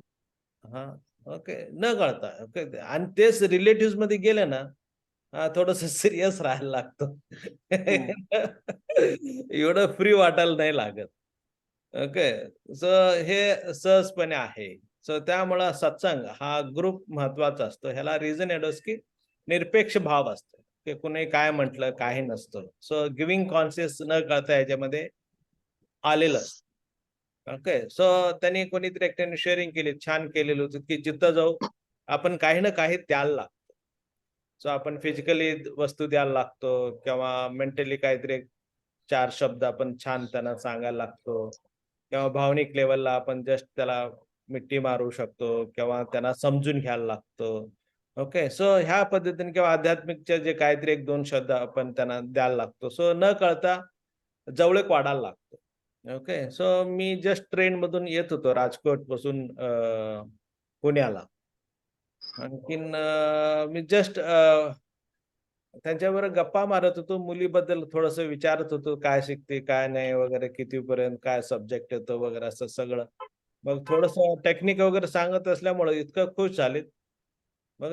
हा. ओके. न कळता. ओके. आणि तेच रिलेटिव्ह मध्ये गेले ना, थोडस सिरियस राहायला लागतं. एवढं फ्री वाटायला नाही लागत. ओके. सो हे सहजपणे आहे. सो त्यामुळं सत्संग हा ग्रुप महत्वाचा असतो. ह्याला रिझन एवढंच की निरपेक्ष भाव असतो, की कुणी काय म्हटलं काही नसतं. सो गिव्हिंग कॉन्शियस न कळता याच्यामध्ये आलेलं असतं. ओके. सो त्यांनी कोणीतरी एकट्याने शेअरिंग केली, छान केलेलं होतं की जिथं जाऊ आपण काही ना काही द्यायला लागतो. सो आपण फिजिकली वस्तू द्यायला लागतो किंवा मेंटली काहीतरी 4 शब्द आपण छान त्यांना सांगायला लागतो किंवा भावनिक लेवलला आपण जस्ट त्याला मिठी मारू शकतो किंवा त्यांना समजून घ्यायला लागतो. ओके. सो ह्या पद्धतीने किंवा आध्यात्मिकचे जे काहीतरी 1-2 शब्द आपण त्यांना द्यायला लागतो. सो न कळता जवळीक वाढायला लागतो. ओके. सो मी जस्ट ट्रेन मधून येत होतो राजकोट पासून पुण्याला. आणखीन मी जस्ट त्यांच्याबरोबर गप्पा मारत होतो. मुलीबद्दल थोडस विचारत होतो, काय शिकते काय नाही वगैरे, कितीपर्यंत काय सब्जेक्ट येतो वगैरे असं सगळं. मग थोडस टेक्निक वगैरे सांगत असल्यामुळे इतकं खुश झालेत. मग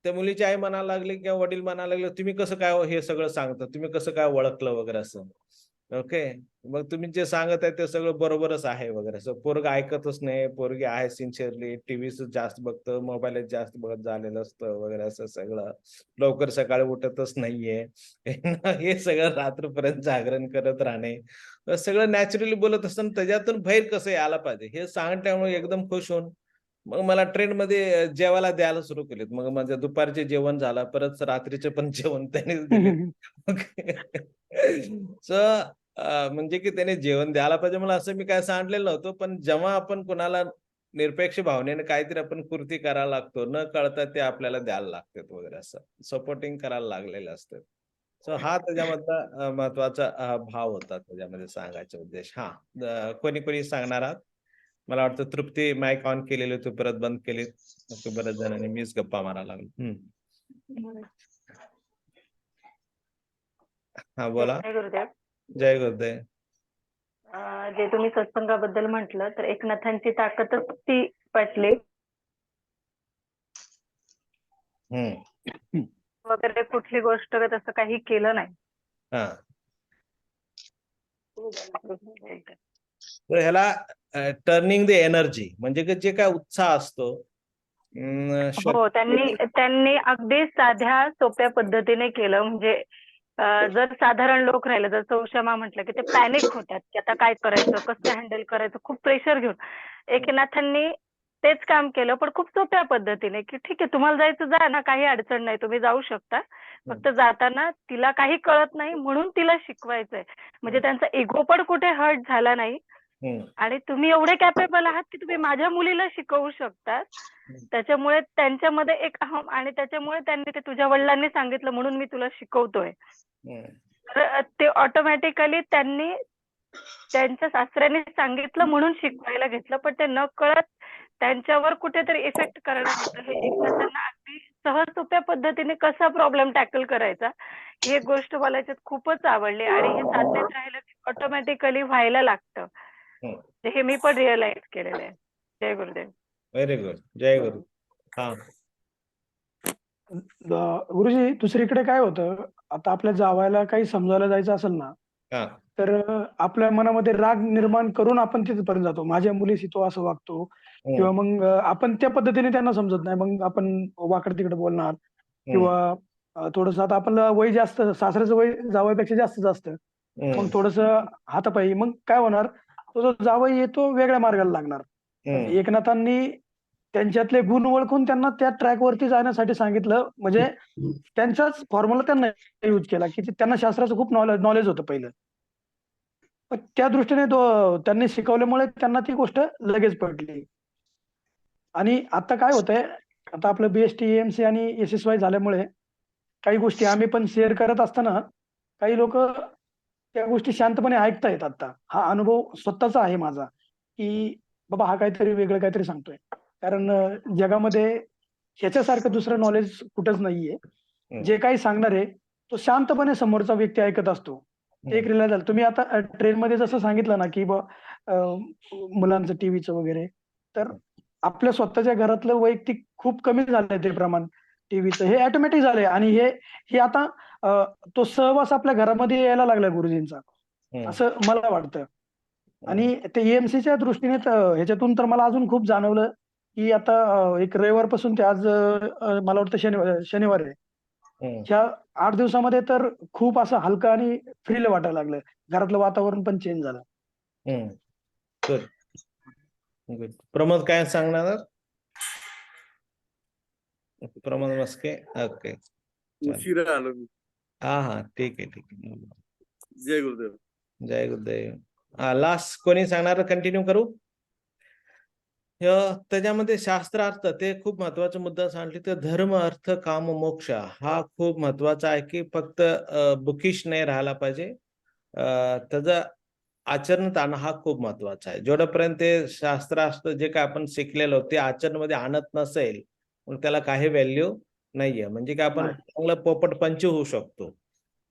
त्या मुलीची आई म्हणायला लागली किंवा वडील म्हणायला लागले, तुम्ही कसं काय हे सगळं सांगता, तुम्ही कसं काय ओळखलं वगैरे असं. ओके. मग तुम्ही जे सांगत आहे ते सगळं बरोबरच आहे वगैरे असं. पोरग ऐकतच नाही, पोरगी आहे सिन्सिअरली, टीव्हीच जास्त बघतं, मोबाईलच जास्त बघत झालेलं असतं वगैरे असं सगळं. लवकर सकाळी उठतच नाहीये. हे सगळं रात्रपर्यंत जागरण करत राहणे, सगळं नॅचरली बोलत असताना त्याच्यातून बाहेर कसं यायला पाहिजे हे सांगल्यामुळे एकदम खुश होऊन मग मला ट्रेनमध्ये जेवायला द्यायला सुरू केलेत. मग माझं दुपारचे जेवण झालं, परत रात्रीचे पण जेवण त्यानेच दिले. सो म्हणजे की त्याने जेवण द्यायला पाहिजे मला असं मी काय सांगितलेलं नव्हतं. पण जेव्हा आपण कोणाला निरपेक्ष भावनेने काहीतरी आपण कृती करायला लागतो, न कळता ते आपल्याला द्यायला लागतात वगैरे असं सपोर्टिंग करायला लागलेलं असतं. सो हा त्याच्यामधला महत्वाचा भाव होता त्याच्यामध्ये सांगायचा उद्देश. हा कोणी सांगणार आहात? मला वाटतं तृप्ती माईक ऑन केलेली होती, परत बंद केली. बऱ्याच जणांनी मीच गप्पा मारायला लागलो. हा बोला. जय गुरुदेव. जय गुरुदेव. जे तुम्ही सत्संगाबद्दल म्हटलं तर एकनाथांची ताकदच ती पटली वगैरे कुठली गोष्ट तसं काही केलं नाही. हा. तर ह्याला टर्निंग द एनर्जी म्हणजे की जे काय उत्साह असतो. हो, त्यांनी अगदी साध्या सोप्या पद्धतीने केलं. म्हणजे जर साधारण लोक राहिले, जर सौशमा म्हटलं की ते पॅनिक होतात की आता काय करायचं, कसं हँडल करायचं, खूप प्रेशर घेऊन एकनाथांनी तेच काम केलं, पण खूप सोप्या पद्धतीने की ठीक आहे तुम्हाला जायचं जा ना, काही अडचण नाही, तुम्ही जाऊ शकता. फक्त जाताना तिला काही कळत नाही म्हणून तिला शिकवायचंय. म्हणजे त्यांचा इगो पण कुठे हर्ट झाला नाही. आणि तुम्ही एवढे कॅपेबल आहात की तुम्ही माझ्या मुलीला शिकवू शकतात. त्याच्यामुळे त्यांच्यामध्ये एक अहम आणि त्याच्यामुळे त्यांनी ते तुझ्या वडिलांनी सांगितलं म्हणून मी तुला शिकवतोय. तर ते ऑटोमॅटिकली त्यांनी त्यांच्या सासऱ्याने सांगितलं म्हणून शिकवायला घेतलं, पण ते न कळत त्यांच्यावर कुठेतरी इफेक्ट करणार होतं. हे एकमेकांना अगदी सहज सोप्या पद्धतीने कसा प्रॉब्लेम टॅकल करायचा ही एक गोष्ट मला याच्यात खूपच आवडली. आणि हे साधण्यात राहिलं की ऑटोमॅटिकली व्हायला लागतं. हे मी पण रिअलाइज केलेलं आहे. जय गुरुदेव. Very good. जय गुरु. हा. गुरुजी दुसरीकडे काय होतं, आता आपल्या जावायला काही समजायला जायचं असेल ना, तर आपल्या मनामध्ये राग निर्माण करून आपण तिथपर्यंत जातो. माझ्या मुलीशी तो असं वागतो किंवा मग आपण त्या पद्धतीने त्यांना समजत नाही, मग आपण वाकड तिकडे बोलणार किंवा थोडस. आता आपलं वय जास्त, सासऱ्याचं वय जावयापेक्षा जास्तच असतं, मग थोडस हातापायी मग काय होणार, तो जो जावई येतो वेगळ्या मार्गाला लागणार. एकनाथांनी त्यांच्यातले गुण ओळखून त्यांना त्या ट्रॅक वरती जाण्यासाठी सांगितलं. म्हणजे त्यांचाच फॉर्म्युला त्यांना यूज केला की त्यांना शास्त्राचं खूप नॉलेज होतं पहिलं. त्या दृष्टीने त्यांनी शिकवल्यामुळे त्यांना ती गोष्ट लगेच पडली. आणि आता काय होतंय, आता आपलं BST AMC आणि SSY झाल्यामुळे काही गोष्टी आम्ही पण शेअर करत असताना काही लोक त्या गोष्टी शांतपणे ऐकतायत. आता हा अनुभव स्वतःचा आहे माझा की बाबा हा काहीतरी वेगळं काहीतरी सांगतोय. कारण जगामध्ये ह्याच्यासारखं दुसरं नॉलेज कुठंच नाहीये. जे काही सांगणार आहे तो शांतपणे समोरचा व्यक्ती ऐकत असतो. ते एक रिलायझ झालं. तुम्ही आता ट्रेनमध्ये जसं सांगितलं ना की मुलांचं टीव्हीचं वगैरे, तर आपल्या स्वतःच्या घरातलं वैयक्तिक खूप कमी झालंय ते प्रमाण टीव्हीचं. हे ऑटोमॅटिक झालंय आणि हे आता तो सहवास आपल्या घरामध्ये यायला लागलाय गुरुजींचा, असं मला वाटतं. आणि ते EMCच्या दृष्टीने ह्याच्यातून तर मला अजून खूप जाणवलं की आता एक रविवारपासून ते आज मला वाटतं शनिवार आहे. ह्या 8 दिवसामध्ये तर खूप असं हलकं आणि फ्रील वाटायला लागलं. घरातलं वातावरण पण चेंज झालं. प्रमोद काय सांगणार? प्रमोद मस्के. ओके. उशिरा आलो मी. हा ठीक आहे. जय गुरुदेव. जय गुरुदेव. लास्ट कोणी सांगणार? कंटिन्यू करू. त्याच्यामध्ये शास्त्रार्थ ते खूप महत्वाचा मुद्दा सांगितले. तर धर्म अर्थ काम मोक्ष हा खूप महत्वाचा आहे की फक्त बुकिश नाही राहायला पाहिजे. त्याचा आचरणात आणणं हा खूप महत्वाचा आहे. जेवढ्यापर्यंत ते शास्त्रास्त्र जे काय आपण शिकलेलो ते आचरणामध्ये आणत नसेल मग त्याला काही व्हॅल्यू नाहीये. म्हणजे काय आपण चांगलं पोपट पंच होऊ शकतो.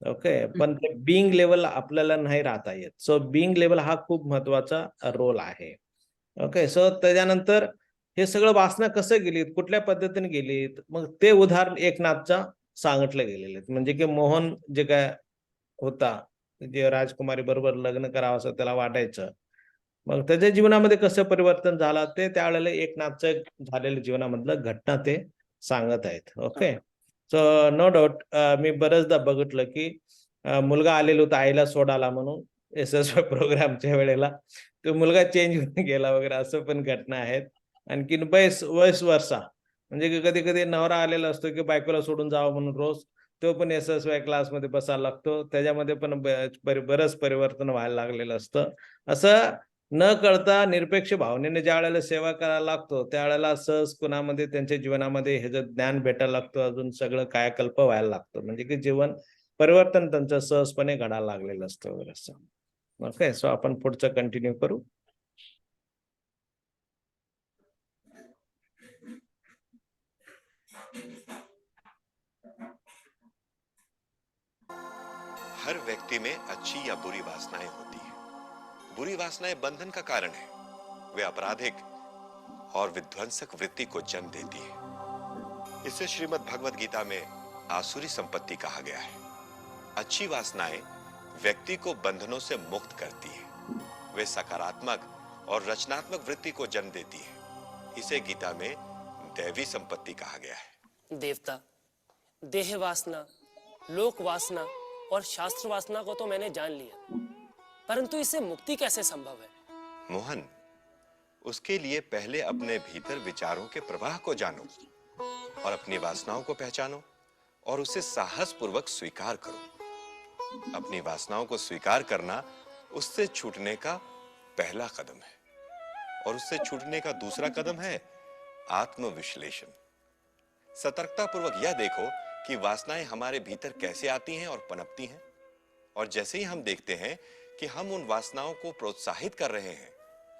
ओके, पण ते बिंग लेवल आपल्याला नाही राहता येत. सो बिंग लेवल हा खूप महत्वाचा रोल आहे. ओके, सो त्याच्यानंतर हे सगळं वासना कसं गेलीत, कुठल्या पद्धतीने गेलीत, मग ते उदाहरण एकनाथचा सांगितलं गेलेलं आहे. म्हणजे की मोहन जे काय होता, जे राजकुमारी बरोबर लग्न करावं असं त्याला वाटायचं. मग त्याच्या जीवनामध्ये कसं परिवर्तन झालं ते त्यावेळेला एकनाथचं झालेल्या जीवनामधलं घटना ते सांगत आहेत. ओके, सो नो डाऊट मी बरेचदा बघितलं की मुलगा आलेला होता आईला सोडायला म्हणून SSY प्रोग्रामच्या वेळेला तो मुलगा चेंज होऊन गेला वगैरे असं पण घटना आहेत. आणखीन वयस वर्षा म्हणजे कधी कधी नवरा आलेला असतो की बायकोला सोडून जावं म्हणून रोज तो पण SSY क्लासमध्ये बसायला लागतो. त्याच्यामध्ये पण बरंच परिवर्तन व्हायला लागलेलं असतं. असं न कळता निरपेक्ष भावनेने ज्या वेळेला सेवा करायला लागतो त्यावेळेला सहज कुणामध्ये त्यांच्या जीवनामध्ये हे जर ज्ञान भेटायला लागतं, अजून सगळं कायाकल्प व्हायला लागतं. म्हणजे की जीवन परिवर्तन त्यांचं सहजपणे घडायला लागलेलं असतं वगैरे असं. ओके, सो आपण पुढचं कंटिन्यू करू. हर व्यक्ति में अच्छी या बुरी वासनाएं होती हैं। बुरी वासनाएं बंधन का कारण है। वे आपराधिक और विध्वंसक वृत्ति को जन्म देती है। इसे श्रीमद् भगवद गीता में आसुरी संपत्ति कहा गया है। अच्छी वासनाएं व्यक्ति को बंधनों से मुक्त करती है। वे सकारात्मक और रचनात्मक वृत्ति को जन्म देती है। इसे गीता में दैवी संपत्ति कहा गया है। देवता, देह वासना, लोक वासना और शास्त्र वासना को तो मैंने जान लिया, परंतु इससे मुक्ति कैसे संभव है? मोहन, उसके लिए पहले अपने भीतर विचारों के प्रवाह को जानो और अपनी वासनाओं को पहचानो और उसे साहस पूर्वक स्वीकार करो। अपनी वासनाओं को स्वीकार करना उससे छूटने का पहला कदम है और उससे छूटने का दूसरा कदम है आत्मविश्लेषण। सतर्कता पूर्वक यह देखो कि वासनाएं हमारे भीतर कैसे आती हैं और पनपती हैं, और जैसे ही हम देखते हैं कि हम उन वासनाओं को प्रोत्साहित कर रहे हैं,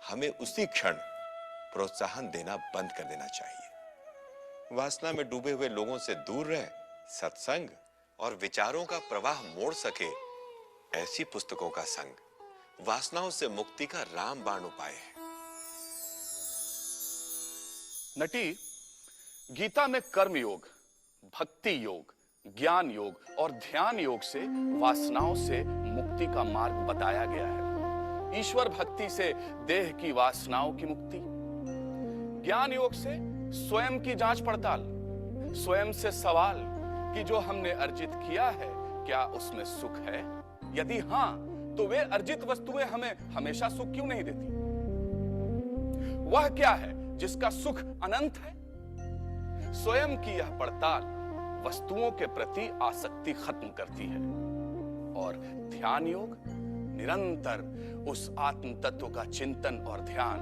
हमें उसी क्षण प्रोत्साहन देना बंद कर देना चाहिए। वासना में डूबे हुए लोगों से दूर रह सत्संग और विचारों का प्रवाह मोड़ सके ऐसी पुस्तकों का संग वासनाओं से मुक्ति का रामबाण उपाय है। नटी, गीता में कर्म योग, भक्ति योग, ज्ञान योग और ध्यान योग से वासनाओं से मुक्ति का मार्ग बताया गया है। ईश्वर भक्ति से देह की वासनाओं की मुक्ति, ज्ञान योग से स्वयं की जांच पड़ताल, स्वयं से सवाल कि जो हमने अर्जित किया है क्या उसमें सुख है? यदि हां, तो वे अर्जित वस्तुएं हमें हमेशा सुख क्यों नहीं देती? वह क्या है जिसका सुख अनंत है? स्वयं की यह पड़ताल वस्तुओं के प्रति आसक्ति खत्म करती है। और ध्यान योग निरंतर उस आत्म तत्व का चिंतन और ध्यान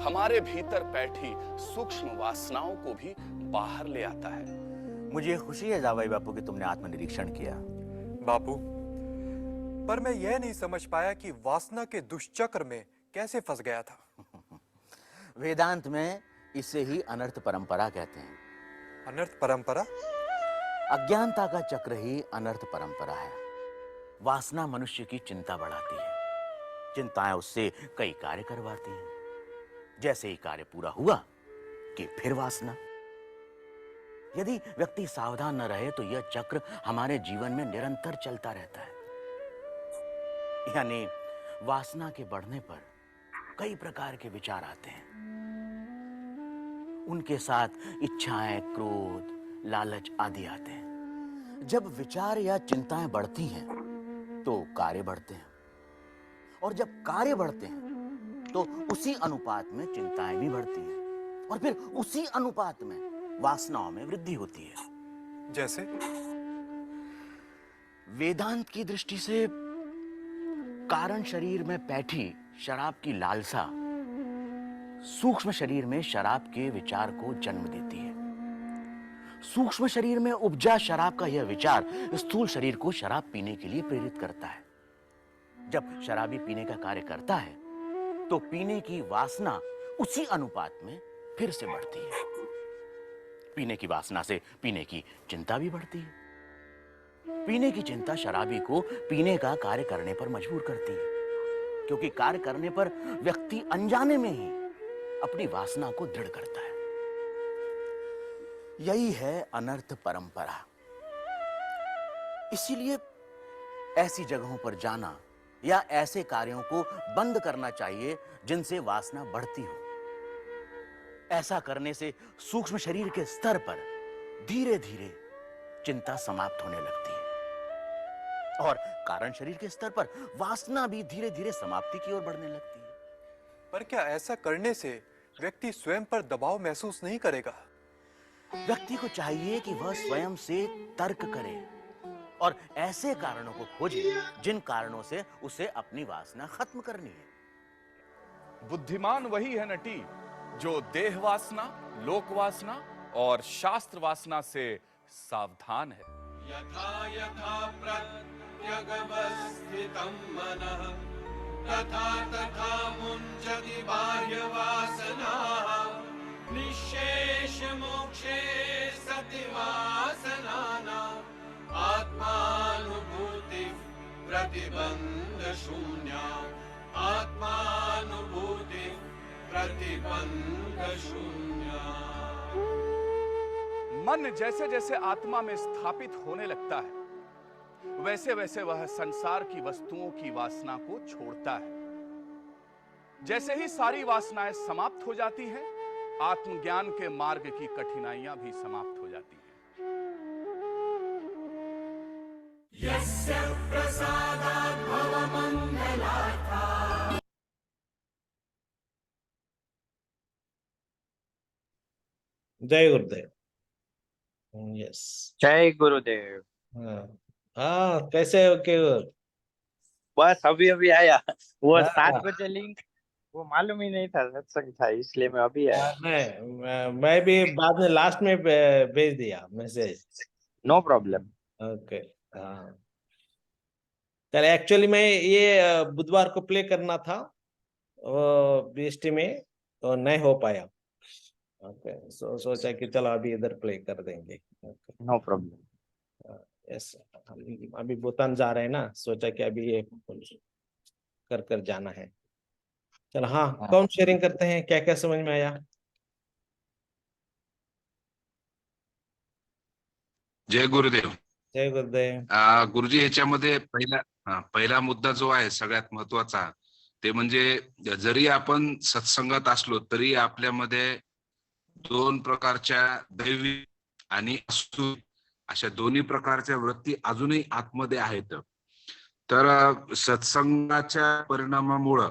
हमारे भीतर बैठी सूक्ष्म वासनाओं को भी बाहर ले आता है। मुझे खुशी है जावाई बापू कि तुमने आत्मनिरीक्षण किया। बापू, पर मैं यह नहीं समझ पाया कि वासना के दुष्चक्र में कैसे फंस गया था। वेदांत में इसे ही अनर्थ परंपरा कहते हैं। अनर्थ परंपरा? अज्ञानता का चक्र ही अनर्थ परंपरा है। वासना मनुष्य की चिंता बढ़ाती है। चिंताएं उससे कई कार्य करवाती हैं। जैसे ही कार्य पूरा हुआ कि फिर वासना। यदि व्यक्ति सावधान न रहे तो यह चक्र हमारे जीवन में निरंतर चलता रहता है। यानी वासना के बढ़ने पर कई प्रकार के विचार आते हैं। उनके साथ इच्छाएं, क्रोध, लालच आदि आते हैं। जब विचार या चिंताएं बढ़ती हैं तो कार्य बढ़ते हैं, और जब कार्य बढ़ते हैं तो उसी अनुपात में चिंताएं भी बढ़ती हैं, और फिर उसी अनुपात में वासनाओं में वृद्धि होती है। जैसे वेदांत की दृष्टि से कारण शरीर में बैठी शराब की लालसा सूक्ष्म शरीर में शराब के विचार को जन्म देती है। सूक्ष्म शरीर में उपजा शराब का यह विचार स्थूल शरीर को शराब पीने के लिए प्रेरित करता है। जब शराबी पीने का कार्य करता है तो पीने की वासना उसी अनुपात में फिर से बढ़ती है। पीने की वासना से पीने की चिंता भी बढ़ती है। पीने की चिंता शराबी को पीने का कार्य करने पर मजबूर करती है, क्योंकि कार्य करने पर व्यक्ति अनजाने में ही अपनी वासना को दृढ़ करता है। यही है अनर्थ परंपरा। इसीलिए ऐसी जगहों पर जाना या ऐसे कार्यों को बंद करना चाहिए जिनसे वासना बढ़ती हो। ऐसा करने से सूक्ष्म शरीर के स्तर पर धीरे धीरे चिंता समाप्त होने लगती है और कारण शरीर के स्तर पर वासना भी धीरे धीरे समाप्ति की ओर बढ़ने लगती है। पर क्या ऐसा करने से व्यक्ति स्वयं पर दबाव महसूस नहीं करेगा? व्यक्ति को चाहिए कि वह स्वयं से तर्क करे और ऐसे कारणों को खोजे जिन कारणों से उसे अपनी वासना खत्म करनी है। बुद्धिमान वही है नटी जो देह वासना, लोक वासना और शास्त्र वासना से सावधान है। यथा यथा प्रत्यगवस्थितं मनः तथा तथा मुञ्चति बाह्यवासनाः निःशेष मोक्षे सति वासनानाम् आत्मानुभूति प्रतिबंध शून्या आत्मानुभूति प्रतिबंध शून्या। मन जैसे जैसे आत्मा में स्थापित होने लगता है वैसे वैसे वह संसार की वस्तुओं की वासना को छोड़ता है। जैसे ही सारी वासनाएं समाप्त हो जाती हैं, आत्मज्ञान के मार्ग की कठिनाइयां भी समाप्त हो जाती हैं। यस्य प्रसादात् भवमङ्गलार्था। जय गुरुदेव। यस, जय गुरुदेव। हाँ कैसे हो केवल? बस अभी अभी आया। वो हाँ। 7 बजे लिंक, वो मालूम ही नहीं था सत्संग था, इसलिए मैं अभी आया। मैं भी बाद में लास्ट में भेज दिया मैसेज। No problem. ओके, हाँ चल। एक्चुअली मैं ये बुधवार को प्ले करना था बीएसटी में, तो नहीं हो पाया। ओके, सोचा कि चलो अभी इधर प्ले कर देंगे। No problem. यस, अभी भूटान जा रहे हैं ना, सोचा कि अभी ये कर जाना है। चलो, हाँ कौन शेयरिंग करते हैं, क्या क्या समझ में आया? जय गुरुदेव। जय गुरुदेव। गुरुजी, ह्याच्यामध्ये पहिला मुद्दा जो आहे सगळ्यात महत्वाचा, ते म्हणजे जरी आपण सत्संगात असलो तरी आपल्यामध्ये 2 प्रकारच्या दैवी आणि आसुरी अशा दोन्ही प्रकारच्या वृत्ती अजूनही आतमध्ये आहेत। तर सत्संगाच्या परिणामामुळे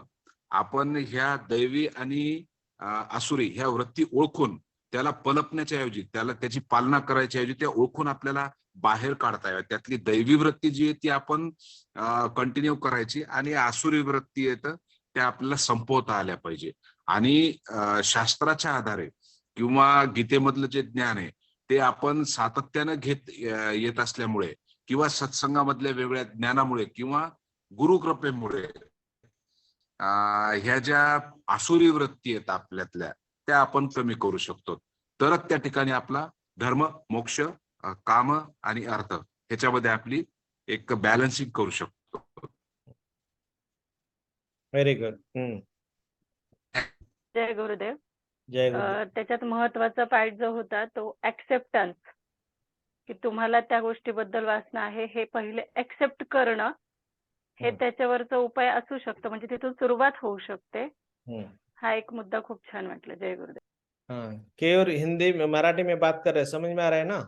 आपण ह्या दैवी आणि आसुरी ह्या वृत्ती ओळखून त्याला पलपण्याच्या ऐवजी, त्याची पालना करायच्या ऐवजी त्या ओळखून आपल्याला बाहेर काढता यावे। त्यातली दैवी वृत्ती जी आहे ती आपण कंटिन्यू करायची आणि आसुरी वृत्ती आहेत त्या आपल्याला संपवता आल्या पाहिजे। आणि शास्त्राच्या आधारे किंवा गीतेमधलं जे ज्ञान आहे ते आपण सातत्याने घेत येत असल्यामुळे किंवा सत्संगामधल्या वेगळ्या ज्ञानामुळे किंवा गुरुकृपेमुळे ह्या ज्या आसुरी वृत्ती आहेत आपल्यातल्या त्या आपण कमी करू शकतो। तरच त्या ठिकाणी आपला धर्म, मोक्ष, काम आणि अर्थ ह्याच्यामध्ये आपली एक बॅलन्सिंग करू शकतो। Very good. जय गुरुदेव। जय गुरुदेव। त्याच्यात महत्वाचा पार्ट जो होता तो ऍक्सेप्टन्स, की तुम्हाला त्या गोष्टीबद्दल वासना आहे हे पहिले ऍक्सेप्ट करणं, हे त्याच्यावरचा उपाय असू शकतो, म्हणजे तिथून सुरुवात होऊ शकते। हा एक मुद्दा खूप छान वाटला। जय गुरुदेव। हाँ, केवल हिंदी में मराठी में बात कर रहे, समझ में आ रहा है ना?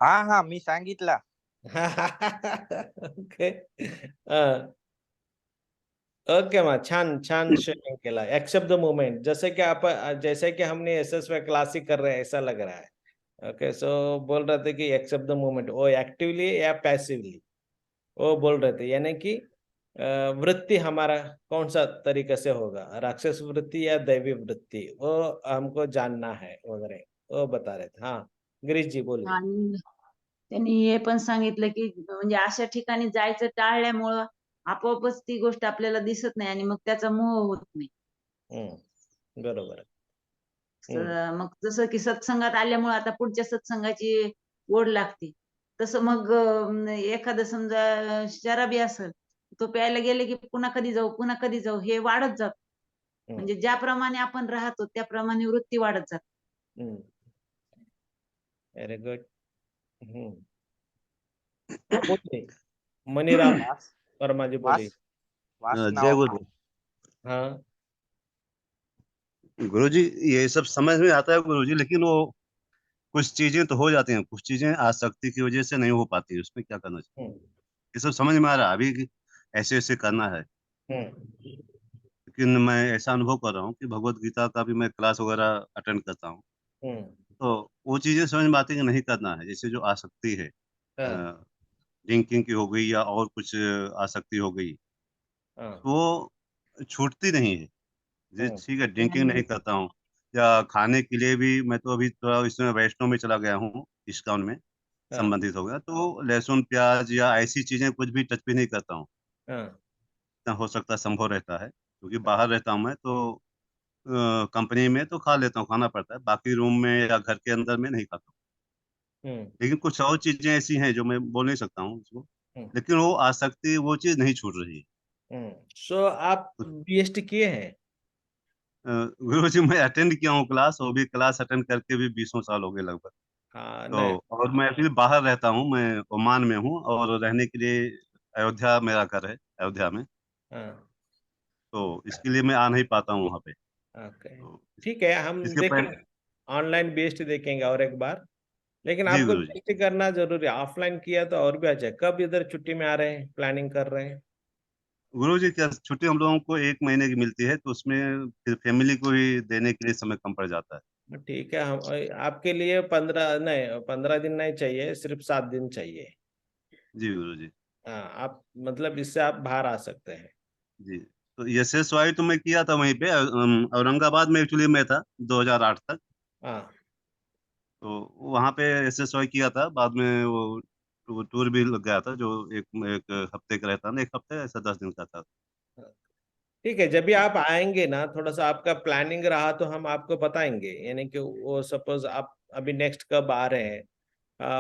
हाँ हाँ, मी सांगितला। ओके, ओके मा, छान छान शेअरिंग केला। एक्सेप्ट द मोमेंट, जैसे कि हमने एसएसवाई क्लासिक कर रहे हैं ऐसा लग रहा है। ओके, सो बोल रहे थे कि एक्सेप्ट द मोमेंट, वो एक्टिवली या पैसिवली वो बोल रहे थे, यानी कि वृत्ति हमारा कौन सा तरीके से होगा, राक्षस वृत्ति या दैवी वृत्ति, वो हमको जानना है वगैरह, वो बता रहे थे। हाँ गिरीश जी बोलिए। आणि त्यांनी हे पण सांगितलं की म्हणजे अशा ठिकाणी जायचं टाळल्यामुळं आपोआपच ती गोष्ट आपल्याला दिसत नाही आणि मग त्याचा मोह होत नाही. बरोबर आहे. मग जसं की सत्संगात आल्यामुळे आता पुढच्या सत्संगाची ओढ लागते. तसं मग एखादं समजा शराबी असेल, तो प्यायला गेले की पुन्हा कधी जाऊ हे वाढत जात. म्हणजे ज्याप्रमाणे आपण राहतो त्याप्रमाणे वृत्ती वाढत जाते. Very good. हाँ बोलिए मनीराम वर्मा जी बोलिए। जय गुरु। हाँ गुरुजी ये सब समझ में आता है गुरुजी, लेकिन वो कुछ चीजें तो हो जाती हैं, कुछ चीजें आसक्ति की वजह से नहीं हो पाती, उसमें क्या करना चाहिए? ये सब समझ में आ रहा है अभी कि ऐसे ऐसे करना है, लेकिन मैं ऐसा अनुभव कर रहा हूँ कि भगवत गीता का भी मैं क्लास वगैरह अटेंड करता हूँ, तो वो चीजें समझ में आती है कि नहीं करना है। जैसे जो आसक्ति है, ड्रिंकिंग की हो गई या और कुछ आसक्ति हो गई, वो छूटती नहीं है। ठीक है, ड्रिंकिंग नहीं करता हूँ, या खाने के लिए भी मैं तो अभी थोड़ा इसमें वैष्णव में चला गया हूँ, इस्कॉन में संबंधित हो गया, तो लहसुन प्याज या ऐसी चीजें कुछ भी टच भी नहीं करता हूँ। जितना हो सकता है संभव रहता है, क्योंकि बाहर रहता हूँ मैं, तो कंपनी में तो खा लेता हूँ, खाना पड़ता है, बाकी रूम में या घर के अंदर में नहीं खाता हूँ। लेकिन कुछ और चीजें ऐसी हैं जो मैं बोल नहीं सकता हूँ उसको, लेकिन वो आसक्ति वो चीज नहीं छूट रही है। सो आप बीएसटी किए हैं? गुरुजी मैं अटेंड किया हूँ क्लास, वो भी क्लास अटेंड करके भी 20 साल हो गए लगभग। नहीं। तो और मैं फिर बाहर रहता हूँ, मैं ओमान में हूँ और रहने के लिए अयोध्या मेरा घर है, अयोध्या में, तो इसके लिए मैं आ नहीं पाता हूँ वहाँ पे। ओके ठीक है, हम इसके देखेंगे ऑनलाइन बेस्ड देखेंगे और एक बार, लेकिन जी आपको गुरुजी। बेस्ड करना जरूरी है। ऑफलाइन किया तो और भी अच्छा है। कब इधर छुट्टी में आ रहे हैं, प्लानिंग कर रहे हैं? गुरुजी क्या छुट्टी हम लोगों को 1 महीने की मिलती है, तो उसमें फिर फैमिली को भी देने के लिए समय कम पड़ जाता है। ठीक है, हम आपके लिए 15 दिन नहीं चाहिए, सिर्फ 7 दिन चाहिए। जी गुरुजी। हाँ, आप मतलब इससे आप बाहर आ सकते हैं। जी, तो एसएसवाई तो मैं किया था वहीं पे, औरंगाबाद में एक्चुअली मैं था 2008 तक। तो वहाँ पे एसएसवाई किया था, बाद में वो टूर भी लग गया था, जो एक हफ्ते का रहता ना, 1 हफ्ते ऐसा 10 दिन का था। ठीक है, जब भी आप आएंगे ना, थोड़ा सा आपका प्लानिंग रहा तो हम आपको बताएंगे, यानी कि वो सपोज आप अभी नेक्स्ट कब आ रहे हैं,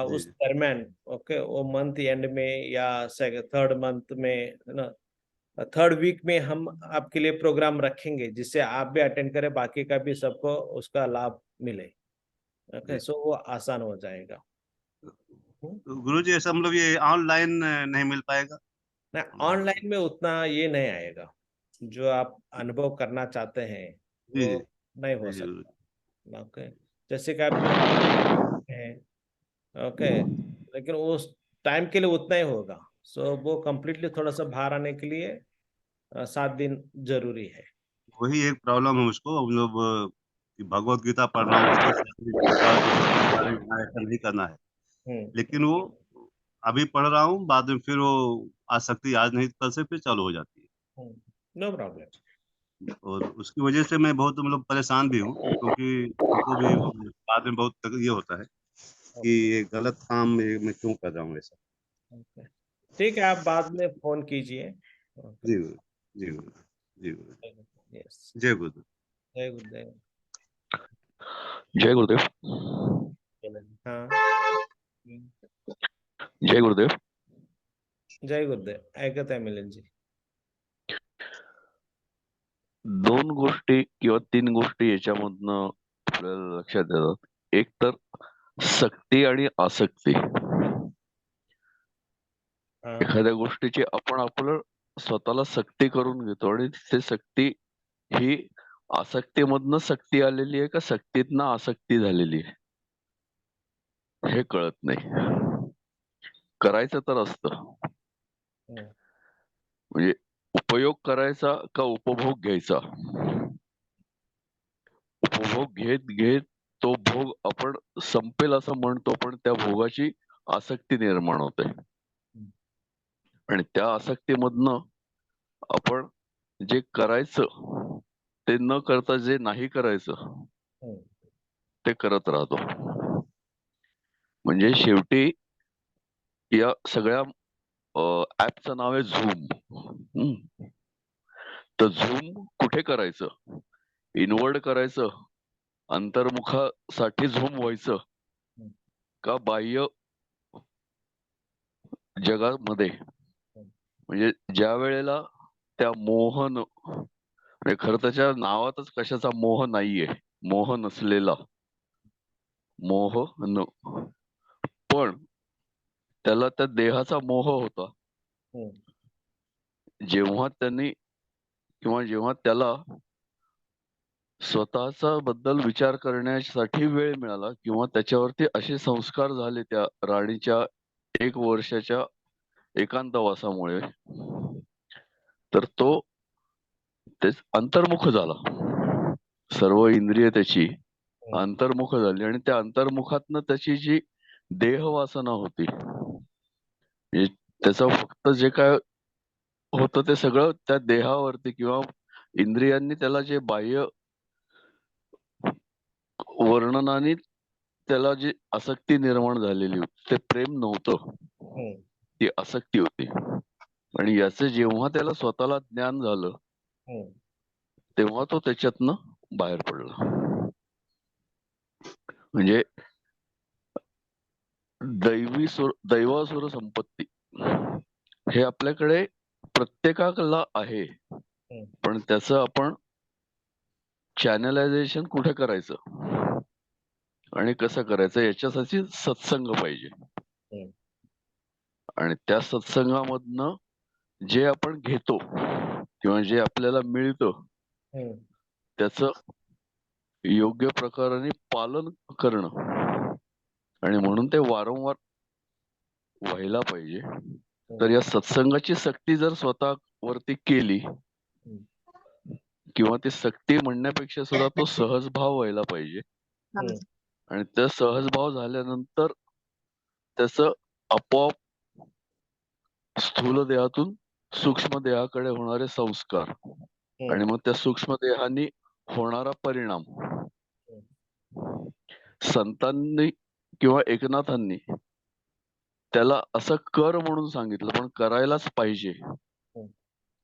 उस दरम्यान ओके, वो मंथ एंड में या 3rd मंथ में ना, 3rd वीक में हम आपके लिए प्रोग्राम रखेंगे, जिससे आप भी अटेंड करें, बाकी का भी सबको उसका लाभ मिले। ओके, सो वो आसान हो जाएगा। तो गुरुजी ऐसा मतलब ये ऑनलाइन नहीं मिल पाएगा? ना, ऑनलाइन में उतना ये नहीं आएगा, जो आप अनुभव करना चाहते हैं जी, वो नहीं हो जी, सकता। ओके, जैसे कि आप हैं, ओके, लेकिन उस टाइम के लिए उतना ही होगा। सो वो कंप्लीटली थोड़ा सा बाहर आने के लिए 7 दिन जरूरी है। वही एक प्रॉब्लम है मुझको, मतलब कि भगवत गीता पढ़ रहा हूँ, उसके साथ में गीता जो ऐसा नहीं करना है, लेकिन वो अभी पढ़ रहा हूँ, बाद में फिर वो आसक्ति आज नहीं कल से फिर चालू हो जाती है। No problem. और उसकी वजह से मैं बहुत मतलब परेशान भी हूँ, क्योंकि हमको भी बाद में बहुत ये होता है कि ये गलत काम मैं क्यों कर रहा हूँ ऐसा। ठीक है, आप बाद में फोन कीजिए। जी गुरु, जी गुरु, जी गुरु। यस, जय गुरु। जय गुरुदेव। जय गुरुदेव। हाँ, जय गुरुदेव। जय गुरुदेव, ऐकत आहे मिलिंदजी। 2 गोष्टी किंवा 3 गोष्टी याच्यामधनं आपल्याला लक्षात येतात। एक तर सक्ती आणि आसक्ती. एखाद्या गोष्टीची आपण आपलं स्वतःला सक्ती करून घेतो आणि ते सक्ती ही आसक्तीमधनं सक्ती आलेली आहे का सक्तीतनं आसक्ती झालेली आहे, हे कळत नाही. करायचं तर असतं, म्हणजे उपयोग करायचा का उपभोग घ्यायचा. उपभोग घेत घेत तो भोग आपण संपेल असं म्हणतो, पण त्या भोगाची आसक्ती निर्माण होते आणि त्या आसक्तीमधनं आपण जे करायचं ते न करता जे नाही करायचं ते करत राहतो. म्हणजे शेवटी या सगळ्या ऍपचं नाव आहे झूम. तर झूम कुठे करायचं? इनवर्ड करायचं, अंतर्मुखासाठी झूम व्हायचं का बाह्य जगामध्ये? म्हणजे ज्या वेळेला त्या मोहन, म्हणजे खरं त्याच्या नावातच कशाचा मोह नाहीये, मोह नसलेला, मोह पण त्याला त्या देहाचा मोह होता. जेव्हा त्यांनी किंवा जेव्हा त्याला स्वतःचा बद्दल विचार करण्यासाठी वेळ मिळाला किंवा त्याच्यावरती असे संस्कार झाले त्या राणीच्या 1 वर्षाच्या एकांतवासामुळे, तर तो तेच अंतर्मुख झाला. सर्व इंद्रिय त्याची अंतर्मुख झाली आणि त्या अंतर्मुखातनं त्याची जी देहवासना होती, म्हणजे त्याचं फक्त जे काय होतं ते सगळं त्या देहावरती किंवा इंद्रियांनी त्याला जे बाह्य वर्णनाने त्याला जी आसक्ती निर्माण झालेली होती, ते प्रेम नव्हतं, ती आसक्ती होती. आणि याचं जेव्हा त्याला स्वतःला ज्ञान झालं तेव्हा तो त्याच्यातनं बाहेर पडला. म्हणजे दैवासुर संपत्ती हे आपल्याकडे प्रत्येकाला आहे, पण त्याचं आपण चॅनलायझेशन कुठे करायचं आणि कसं करायचं याच्यासाठी सत्संग पाहिजे. आणि त्या सत्संगामधनं जे आपण घेतो किंवा जे आपल्याला मिळतं त्याचं योग्य प्रकाराने पालन करणं, आणि म्हणून ते वारंवार व्हायला पाहिजे. तर या सत्संगाची सक्ती जर स्वतःवरती केली, किंवा ती सक्ती म्हणण्यापेक्षा सुद्धा तो सहज भाव व्हायला पाहिजे, आणि त्या सहज भाव झाल्यानंतर त्याचं आपोआप स्थूल देहातून सूक्ष्म देहाकडे होणारे संस्कार आणि मग त्या सूक्ष्म देहानी होणारा परिणाम, संतांनी किंवा एकनाथांनी त्याला असं कर म्हणून सांगितलं, पण करायलाच पाहिजे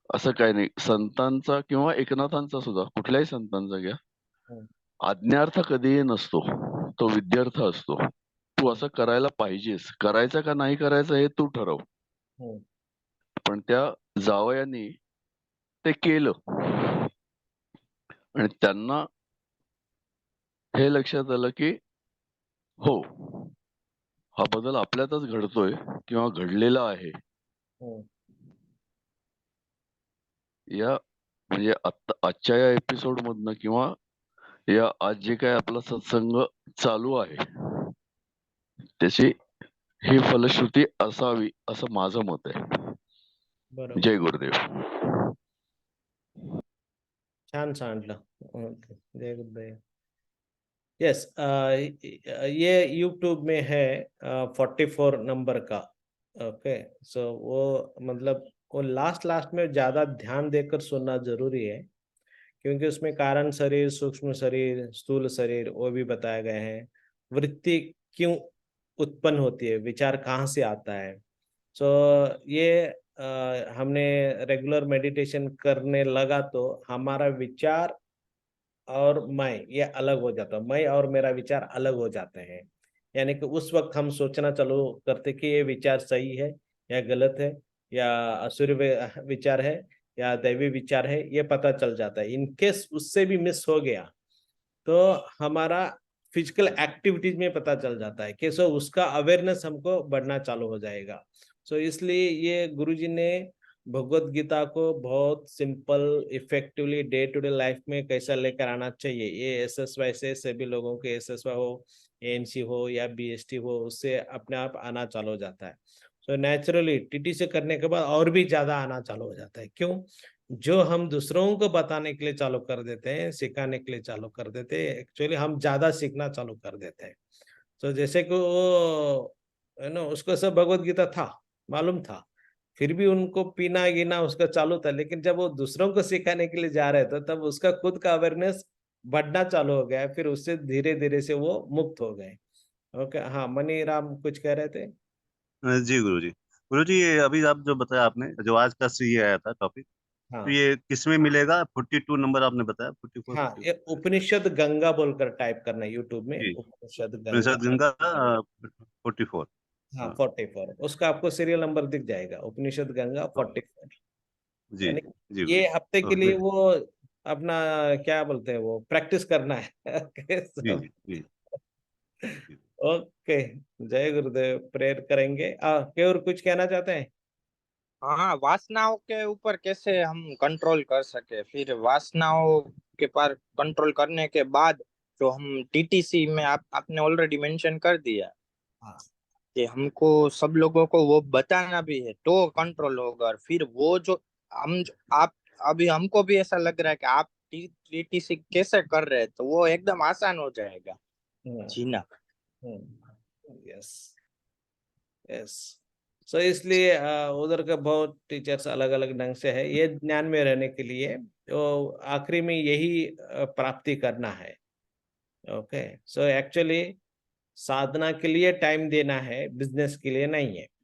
असं काही नाही. संतांचा किंवा एकनाथांचा सुद्धा, कुठल्याही संतांचा घ्या, आज्ञार्थ कधीही नसतो, तो विद्यार्थ असतो. तू असं करायला पाहिजेस, करायचं का नाही करायचं हे तू ठरव. पण त्या जावयांनी ते केलं आणि त्यांना हे लक्षात आलं की हो, हा बदल आपल्यातच घडतोय किंवा घडलेला आहे. या म्हणजे आजच्या या एपिसोड मधनं किंवा या आज जे काय आपला सत्संग चालू आहे त्याची ही फलश्रुती असावी असं माझं मत आहे. बरोबर. जय गुरुदेव. छान सांगितलं. जय गुरुदेव. यस, ये यूट्यूब में है 44 नंबर का. ओके, सो वो मतलब वो लास्ट में ज्यादा ध्यान देकर सुनना जरूरी है, क्योंकि उसमें कारण शरीर, सूक्ष्म शरीर, स्थूल शरीर वो भी बताए गए हैं. वृत्ति क्यों उत्पन्न होती है, विचार कहाँ से आता है. सो ये हमने रेगुलर मेडिटेशन करने लगा तो हमारा विचार और मैं ये अलग हो जाता, मैं और मेरा विचार अलग हो जाते हैं. यानी कि उस वक्त हम सोचना चालू करते कि ये विचार सही है या गलत है, या असुर विचार है या दैवी विचार है, ये पता चल जाता है. इन केस उससे भी मिस हो गया तो हमारा फिजिकल एक्टिविटीज में पता चल जाता है कि सो उसका अवेयरनेस हमको बढ़ना चालू हो जाएगा. सो इसलिए ये गुरुजी ने भगवत गीता को बहुत simple effectively day to day life में कैसा लेकर आना चाहिए, ये एसएसवाई से सभी लोगों के, एसएसवाई हो, एएनसी हो या बीएसटी हो, उससे अपने आप आना चालू हो जाता है. सो नेचुरली टीटी से करने के बाद और भी ज्यादा आना चालू हो जाता है. क्यों? जो हम दूसरों को बताने के लिए चालू कर देते हैं, सिखाने के लिए चालू कर देते हैं, एक्चुअली हम ज्यादा सीखना चालू कर देते हैं. तो जैसे कि वो उसको सब भगवत गीता था, मालूम था, फिर भी उनको पीना गिना उसका चालू था, लेकिन जब वो दूसरों को सिखाने के लिए जा रहे थे तब उसका खुद का अवेयरनेस बढ़ना चालू हो गया, फिर उससे धीरे धीरे से वो मुक्त हो गए. ओके, हाँ, मनी राम कुछ कह रहे थे. जी गुरुजी, गुरुजी ये अभी आप जो बताया आपने, जो आज का ये आया था टॉपिक, हाँ तो ये किसमें मिलेगा? 42 नंबर आपने बताया, 44 हाँ, ये उपनिषद गंगा बोलकर टाइप करना यूट्यूब में, जी, उपनिषद उपनिषद गंगा। गंगा 44। हाँ हाँ 44, उसका आपको सीरियल नंबर दिख जाएगा, उपनिषद गंगा 44। जी यानी जी ये गुरुजी। हफ्ते के लिए वो अपना क्या बोलते हैं, वो प्रैक्टिस करना है। जी जी जी जी। ओके, जय गुरुदेव, प्रेयर करेंगे। केवल कुछ कहना चाहते हैं? हाँ, वासनाओं के ऊपर कैसे हम कंट्रोल कर सके, फिर वासनाओं के पर कंट्रोल करने के बाद जो हम टीटीसी में आपने ऑलरेडी मेंशन कर दिया हाँ कि हमको सब लोगों को वो बताना भी है तो कंट्रोल होगा। और फिर वो जो हम आप अभी हमको भी ऐसा लग रहा है कि आप टीटीसी कैसे कर रहे हैं, तो वो एकदम आसान हो जाएगा जीना। Yes yes. सो इसलिए उधर का बहुत टीचर्स अलग अलग ढंग से है, ये ज्ञान में रहने के लिए तो आखिरी में यही प्राप्ति करना है। ओके, सो एक्चुअली साधना के लिए टाइम देना है, बिजनेस के लिए नहीं है।